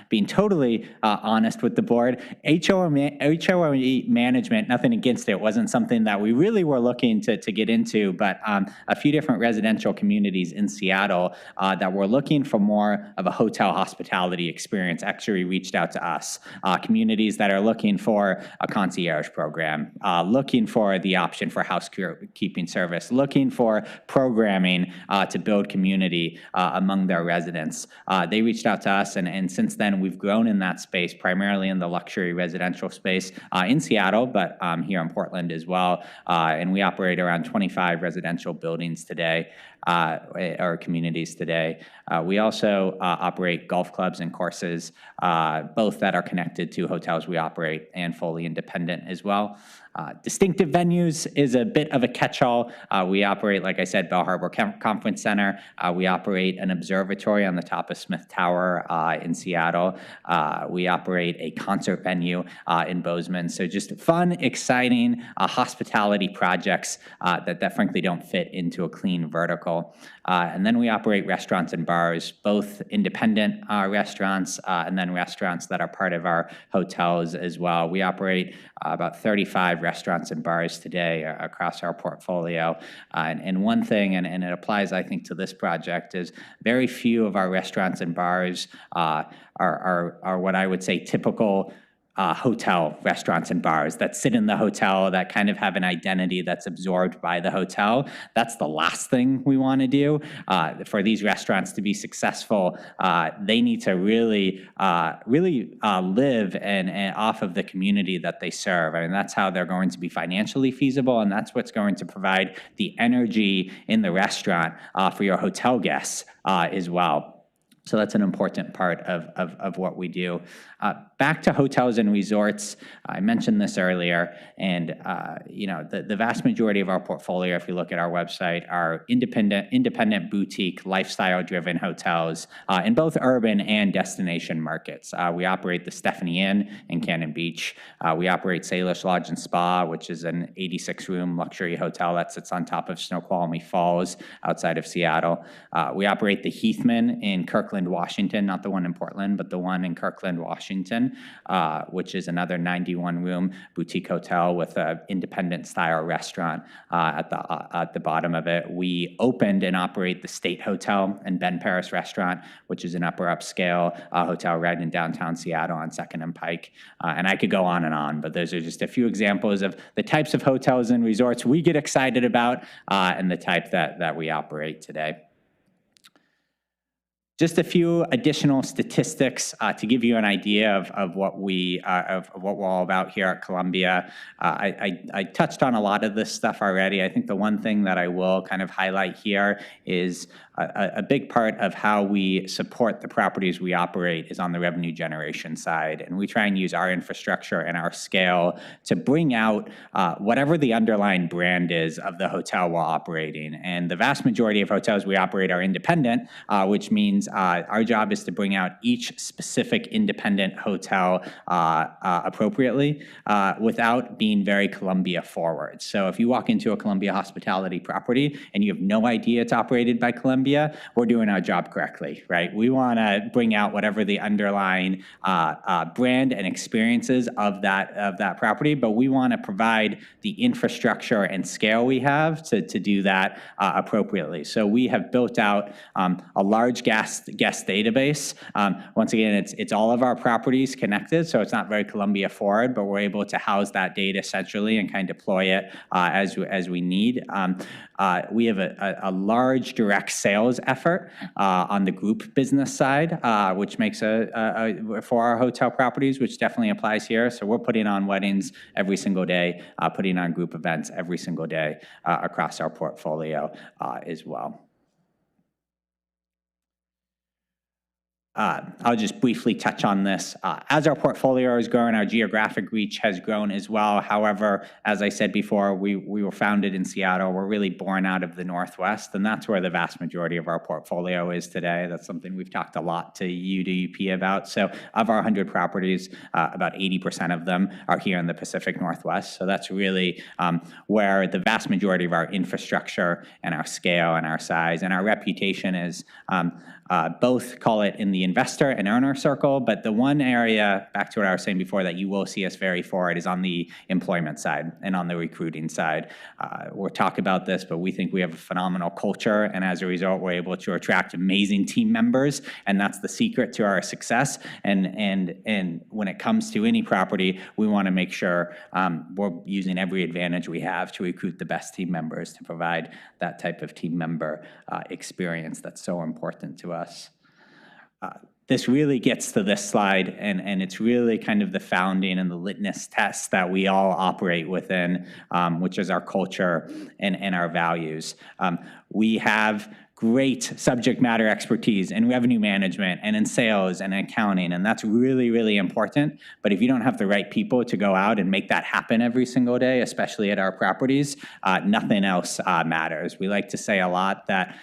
Being totally honest with the board, HOA management, nothing against it, wasn't something that we really were looking to get into, but a few different residential communities in Seattle that were looking for more of a hotel hospitality experience actually reached out to us. Communities that are looking for a concierge program, looking for the option for housekeeping service, looking for programming to build community among their residents. They reached out to us, and since then we've grown in that space, primarily in the luxury residential space in Seattle, but here in Portland as well. And we operate around 25 residential buildings today, or communities today. We also operate golf clubs and courses, both that are connected to hotels we operate and fully independent as well. Distinctive venues is a bit of a catch-all. We operate, like I said, Bell Harbor Conference Center. We operate an observatory on the top of Smith Tower in Seattle. We operate a concert venue in Bozeman. So just fun, exciting hospitality projects that frankly don't fit into a clean vertical. And then we operate restaurants and bars, both independent restaurants and then restaurants that are part of our hotels as well. We operate about 35 restaurants and bars today across our portfolio. And one thing, and it applies, I think, to this project, is very few of our restaurants and bars are what I would say typical hotel restaurants and bars that sit in the hotel, that kind of have an identity that's absorbed by the hotel. That's the last thing we want to do. For these restaurants to be successful, they need to really live and off of the community that they serve. I mean, that's how they're going to be financially feasible, and that's what's going to provide the energy in the restaurant for your hotel guests as well. So that's an important part of what we do. Back to hotels and resorts, I mentioned this earlier, and the vast majority of our portfolio, if you look at our website, are independent boutique, lifestyle-driven hotels in both urban and destination markets. We operate the Stephanie Inn in Cannon Beach. We operate Salish Lodge and Spa, which is an 86-room luxury hotel that sits on top of Snoqualmie Falls outside of Seattle. We operate the Heathman in Kirkland, Washington, not the one in Portland, but the one in Kirkland, Washington, which is another 91-room boutique hotel with an independent-style restaurant at the bottom of it. We opened and operate the State Hotel and Ben Paris Restaurant, which is an upper upscale hotel right in downtown Seattle on 2nd and Pike. And I could go on, but those are just a few examples of the types of hotels and resorts we get excited about and the type that we operate today. Just a few additional statistics to give you an idea of what we're all about here at Columbia. I touched on a lot of this stuff already. I think the one thing that I will kind of highlight here is a big part of how we support the properties we operate is on the revenue generation side. And we try and use our infrastructure and our scale to bring out whatever the underlying brand is of the hotel we're operating. And the vast majority of hotels we operate are independent, which means our job is to bring out each specific independent hotel appropriately without being very Columbia forward. So if you walk into a Columbia hospitality property and you have no idea it's operated by Columbia, we're doing our job correctly, right? We want to bring out whatever the underlying brand and experiences of that property, but we want to provide the infrastructure and scale we have to do that appropriately. So we have built out a large guest database. Once again, it's all of our properties connected, so it's not very Columbia forward, but we're able to house that data centrally and kind of deploy it as we need. We have a large direct sales effort on the group business side, which makes for our hotel properties, which definitely applies here. So we're putting on weddings every single day, putting on group events every single day across our portfolio as well. I'll just briefly touch on this. As our portfolio has grown, our geographic reach has grown as well. However, as I said before, we were founded in Seattle. We're really born out of the Northwest, and that's where the vast majority of our portfolio is today. That's something we've talked a lot to UDUP about. So of our 100 properties, about 80% of them are here in the Pacific Northwest. So that's really where the vast majority of our infrastructure and our scale and our size and our reputation is both, call it in the the investor and owner circle, but the one area, back to what I was saying before, that you will see us vary forward is on the employment side and on the recruiting side. We'll talk about this, but we think we have a phenomenal culture, and as a result, we're able to attract amazing team members, and that's the secret to our success. And when it comes to any property, we want to make sure we're using every advantage we have to recruit the best team members to provide that type of team member experience that's so important to us. This really gets to this slide, and it's really kind of the founding and the litmus test that we all operate within, which is our culture and our values. We have great subject matter expertise in revenue management and in sales and accounting, and that's really, really important. But if you don't have the right people to go out and make that happen every single day, especially at our properties, nothing else matters. We like to say a lot that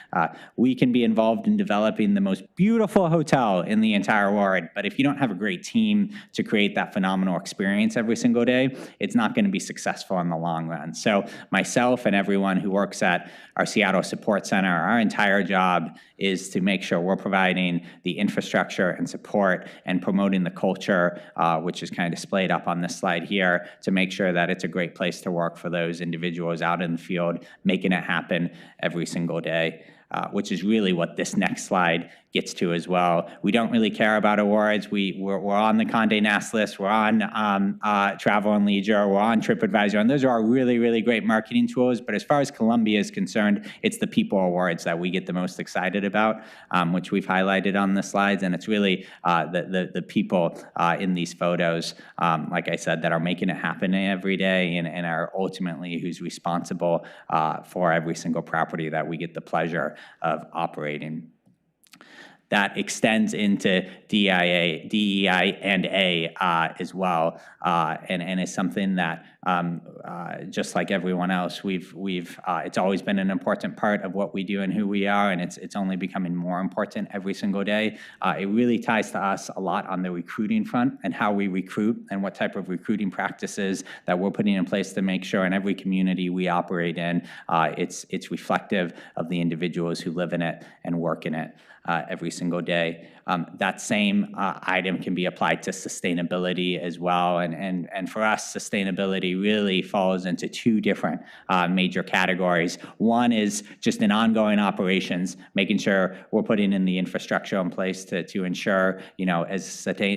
we can be involved in developing the most beautiful hotel in the entire world, but if you don't have a great team to create that phenomenal experience every single day, it's not going to be successful in the long run. So myself and everyone who works at our Seattle Support Center, our entire job is to make sure we're providing the infrastructure and support and promoting the culture, which is kind of displayed up on this slide here, to make sure that it's a great place to work for those individuals out in the field, making it happen every single day. Which is really what this next slide gets to as well. We don't really care about awards. We're on the Condé Nast list. We're on Travel and Leisure. We're on TripAdvisor. And those are really, really great marketing tools. But as far as Columbia is concerned, it's the people awards that we get the most excited about, which we've highlighted on the slides. And it's really the people in these photos, like I said, that are making it happen every day and are ultimately who's responsible for every single property that we get the pleasure of operating. That extends into DEI and A as well, and is something that just like everyone else, it's always been an important part of what we do and who we are, and it's only becoming more important every single day. It really ties to us a lot on the recruiting front and how we recruit and what type of recruiting practices that we're putting in place to make sure in every community we operate in, it's reflective of the individuals who live in it and work in it every single day. That same item can be applied to sustainability as well. And for us, sustainability really falls into two different major categories. One is just in ongoing operations, making sure we're putting in the infrastructure in place to ensure, as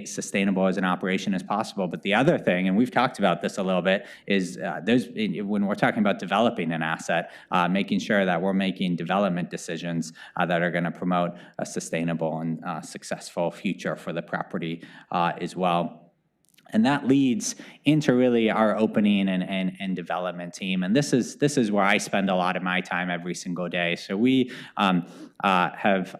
sustainable as an operation as possible. But the other thing, and we've talked about this a little bit, is when we're talking about developing an asset, making sure that we're making development decisions that are going to promote a sustainable and successful future for the property as well. And that leads into really our opening and development team. And this is where I spend a lot of my time every single day. So we have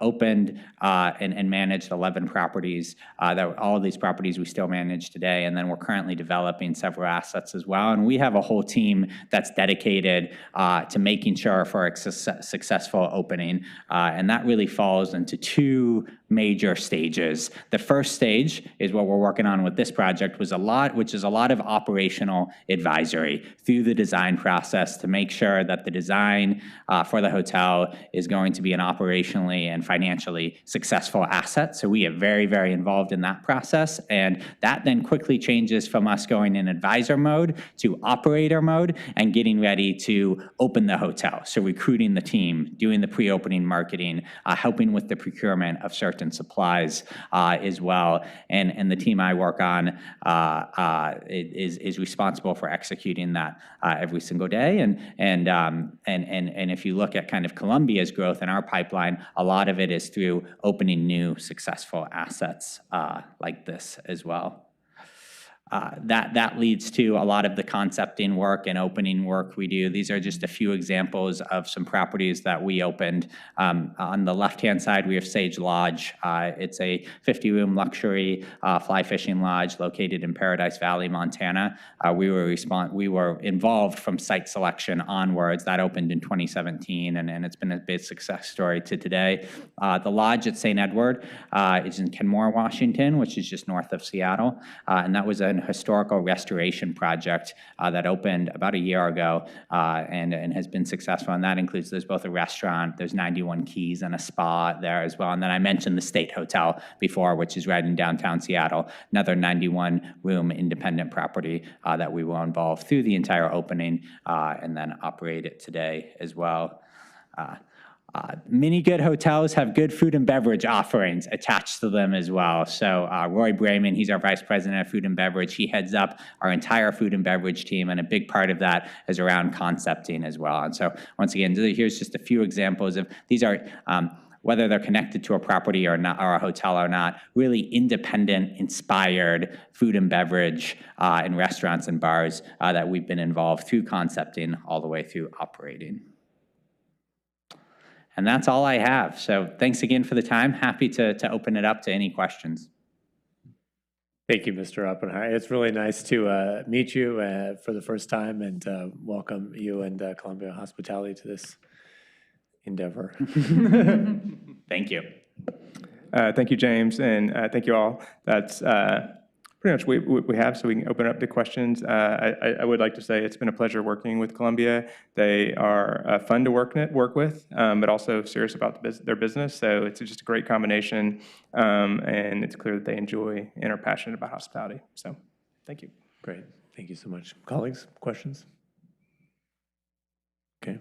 opened and managed 11 properties. All of these properties we still manage today. And then we're currently developing several assets as well. And we have a whole team that's dedicated to making sure for a successful opening. And that really falls into two major stages. The first stage is what we're working on with this project, which is a lot of operational advisory through the design process to make sure that the design for the hotel is going to be an operationally and financially successful asset. So we are very, very involved in that process. And that then quickly changes from us going in advisor mode to operator mode and getting ready to open the hotel. So recruiting the team, doing the pre-opening marketing, helping with the procurement of certain supplies as well. And the team I work on is responsible for executing that every single day. And if you look at kind of Columbia's growth in our pipeline, a lot of it is through opening new successful assets like this as well. That leads to a lot of the concepting work and opening work we do. These are just a few examples of some properties that we opened. On the left-hand side, we have Sage Lodge. It's a 50-room luxury fly fishing lodge located in Paradise Valley, Montana. We were involved from site selection onwards. That opened in 2017, and it's been a big success story to today. The lodge at St. Edward is in Kenmore, Washington, which is just north of Seattle, and that was an and historical restoration project that opened about a year ago and has been successful. And that includes, there's both a restaurant, there's 91 keys and a spa there as well. And then I mentioned the State Hotel before, which is right in downtown Seattle, another 91-room independent property that we will involve through the entire opening and then operate it today as well. Many good hotels have good food and beverage offerings attached to them as well. So Roy Brayman, he's our Vice President of Food and Beverage. He heads up our entire food and beverage team, and a big part of that is around concepting as well. And so once again, here's just a few examples of these are, whether they're connected to a property or not, or a hotel or not, really independent, inspired food and beverage and restaurants and bars that we've been involved through concepting all the way through operating. And that's all I have. So thanks again for the time. Happy to open it up to any questions. Thank you, Mr. Oppenheimer. It's really nice to meet you for the first time and welcome you and Columbia Hospitality to this endeavor. Thank you. Thank you, James, and thank you all. That's pretty much what we have, so we can open up to questions. I would like to say it's been a pleasure working with Columbia. They are fun to work with, but also serious about their business, so it's just a great combination, and it's clear that they enjoy and are passionate about hospitality. So thank you. Great. Thank you so much. Colleagues, questions? Okay.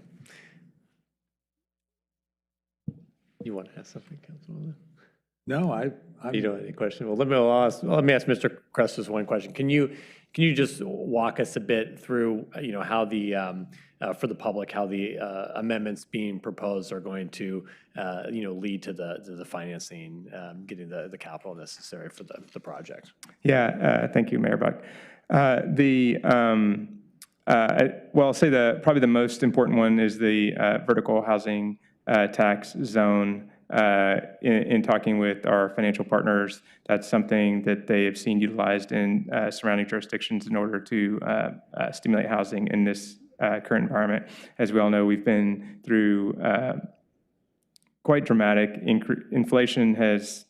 You want to ask something, Councilwoman? No, You don't have any question? Well, let me ask Mr. Crestus one question. Can you just walk us a bit through, how the, for the public, how the amendments being proposed are going to, lead to the financing, getting the capital necessary for the project? Yeah, thank you, Mayor Buck. I'll say probably the most important one is the vertical housing tax zone. In talking with our financial partners, that's something that they have seen utilized in surrounding jurisdictions in order to stimulate housing in this current environment. As we all know, we've been through quite dramatic inflation has,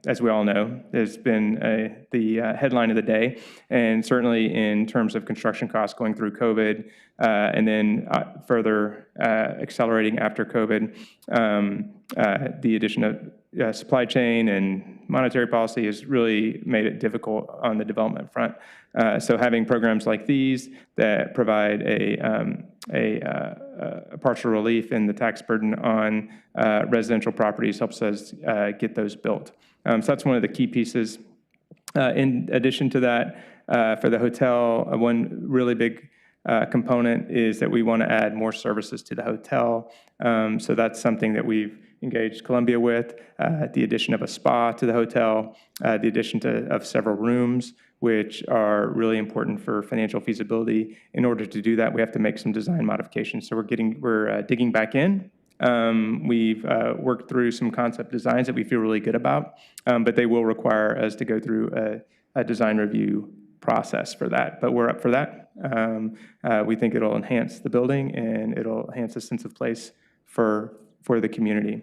as we all know, has been the headline of the day, and certainly in terms of construction costs going through COVID, and then further accelerating after COVID, the addition of supply chain and monetary policy has really made it difficult on the development front. So having programs like these that provide a partial relief in the tax burden on residential properties helps us get those built. So that's one of the key pieces. In addition to that, for the hotel, one really big component is that we want to add more services to the hotel. So that's something that we've engaged Columbia with, the addition of a spa to the hotel, the addition of several rooms, which are really important for financial feasibility. In order to do that, we have to make some design modifications. So we're digging back in. We've worked through some concept designs that we feel really good about, but they will require us to go through a design review process for that. But we're up for that. We think it'll enhance the building and it'll enhance the sense of place for the community.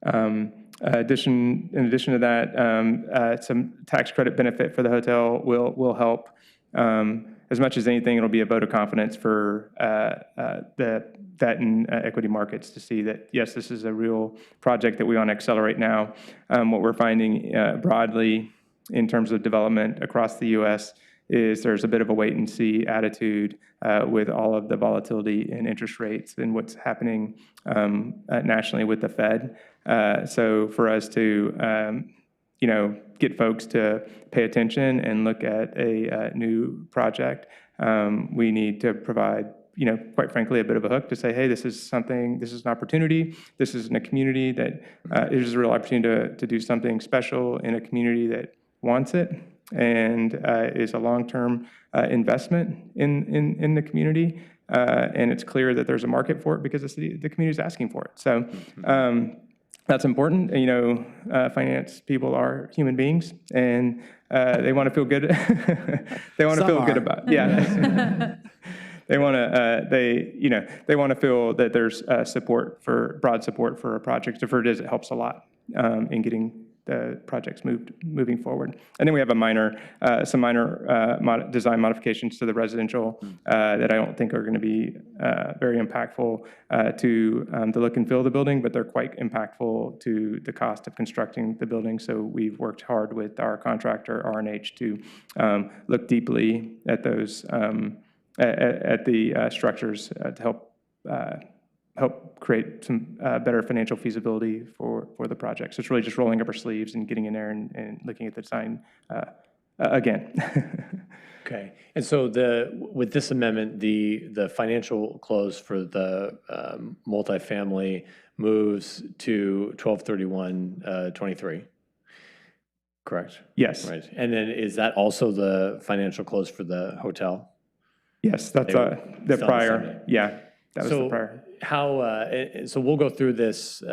In addition to that, some tax credit benefit for the hotel will help. As much as anything, it'll be a vote of confidence for the debt and equity markets to see that, yes, this is a real project that we want to accelerate now. What we're finding broadly in terms of development across the U.S. is there's a bit of a wait and see attitude with all of the volatility in interest rates and what's happening nationally with the Fed. So for us to get folks to pay attention and look at a new project, we need to provide, quite frankly, a bit of a hook to say, hey, this is an opportunity. This is in a community that is a real opportunity to do something special in a community that wants it and is a long-term investment in the community. And it's clear that there's a market for it because the community is asking for it. So that's important. Finance people are human beings, and they want to feel good. They want to feel good about it. Yeah. They want to feel that there's broad support for a project. If it is, it helps a lot in getting the project's moving forward. And then we have some minor design modifications to the residential that I don't think are going to be very impactful to the look and feel of the building, but they're quite impactful to the cost of constructing the building. So we've worked hard with our contractor, R&H, to look deeply at those, at the structures to help create some better financial feasibility for the project. So it's really just rolling up our sleeves and getting in there and looking at the design again. Okay, and so with this amendment, the financial close for the multifamily moves to 12/31/23, correct? Yes. Right, and then is that also the financial close for the hotel? Yes, that's the prior, yeah, that was the prior. So we'll go through this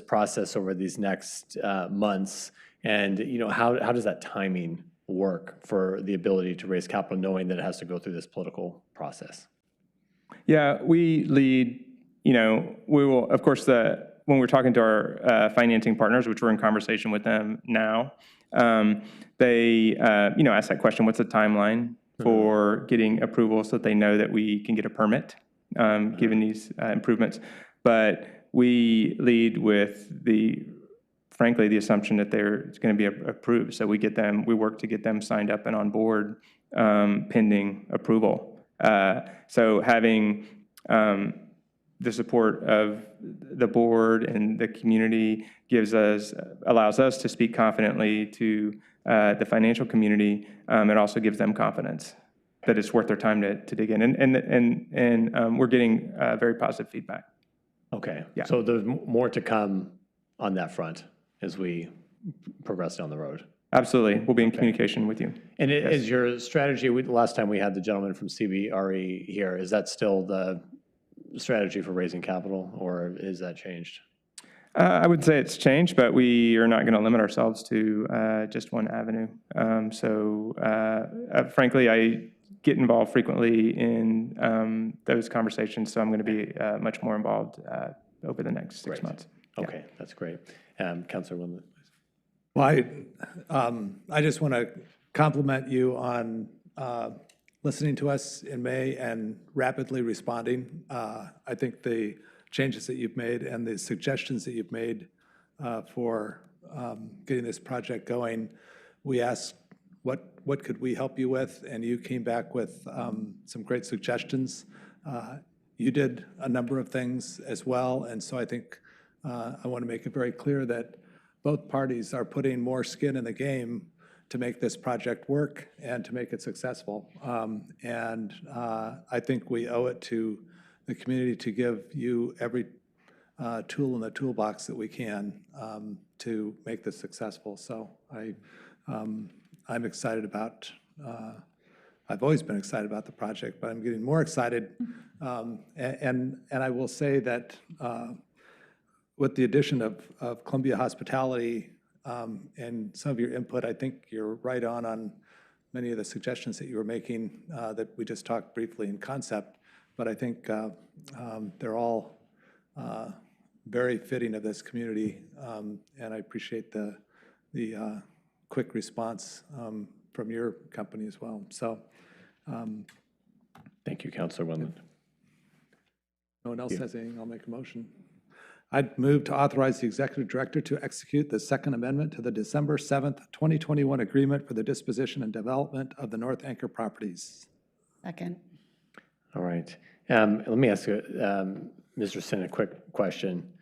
process over these next months, and how does that timing work for the ability to raise capital, knowing that it has to go through this political process? Yeah, we lead. We will, of course, when we're talking to our financing partners, which we're in conversation with them now, they ask that question: what's the timeline for getting approval so that they know that we can get a permit? Given these improvements. But we lead with frankly, the assumption that they're going to be approved. So we work to get them signed up and on board pending approval. So having the support of the board and the community allows us to speak confidently to the financial community. It also gives them confidence that it's worth their time to dig in. And we're getting very positive feedback. Okay. Yeah. So there's more to come on that front as we progress down the road. Absolutely. We'll be in communication with you. And is your strategy, last time we had the gentleman from CBRE here, is that still the strategy for raising capital, or is that changed? I would say it's changed, but we are not going to limit ourselves to just one avenue. Frankly, I get involved frequently in those conversations, so I'm going to be much more involved over the next 6 months. Okay, that's great. Councilor Windley, please. Well, I just want to compliment you on listening to us in May and rapidly responding. I think the changes that you've made and the suggestions that you've made for getting this project going, we asked what could we help you with, and you came back with some great suggestions. You did a number of things as well, and so I think I want to make it very clear that both parties are putting more skin in the game to make this project work and to make it successful. And I think we owe it to the community to give you every tool in the toolbox that we can to make this successful. So I'm excited about, I've always been excited about the project, but I'm getting more excited. And I will say that with the addition of Columbia Hospitality and some of your input, I think you're right on many of the suggestions that you were making that we just talked briefly in concept. But I think they're all very fitting of this community, and I appreciate the quick response from your company as well. So, thank you, Councilor Windley. No one else has anything, I'll make a motion. I'd move to authorize the executive director to execute the second amendment to the December 7th, 2021 agreement for the disposition and development of the North Anchor properties. Second. All right. Let me ask you, Mr. Sin, a quick question.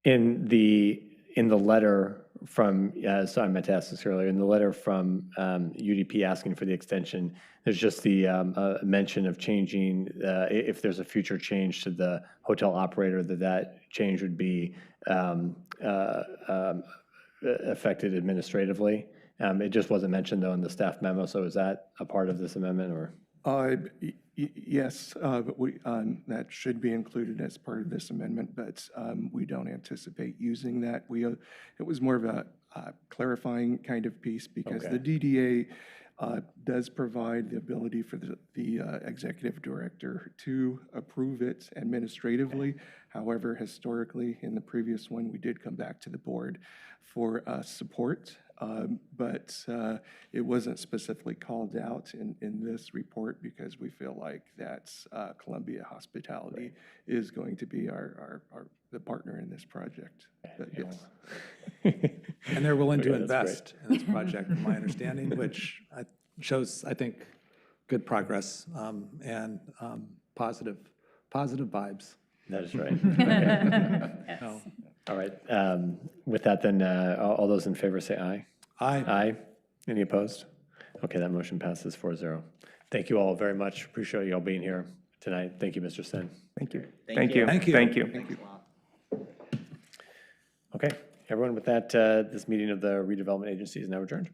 In the letter from, so I meant to ask this earlier, in the letter from UDP asking for the extension, there's just the mention of changing, if there's a future change to the hotel operator, that change would be affected administratively. It just wasn't mentioned, though, in the staff memo, so is that a part of this amendment, or? Yes, but that should be included as part of this amendment, but we don't anticipate using that. It was more of a clarifying kind of piece because the DDA does provide the ability for the executive director to approve it administratively. However, historically, in the previous one, we did come back to the board for support, but it wasn't specifically called out in this report because we feel like that Columbia Hospitality is going to be the partner in this project. But yes. And they're willing to Okay, that's invest in this project, from my understanding, which shows, I think, good progress and positive vibes. That is right. Okay. So, All right. With that, then, all those in favor say aye. Aye. Aye. Any opposed? Okay, that motion passes 4-0. Thank you all very much. Appreciate you all being here tonight. Thank you, Mr. Sen. Thank you. Thank you. Thank you. Thank you. Thank you. Okay, everyone, with that, this meeting of the Redevelopment Agency is now adjourned.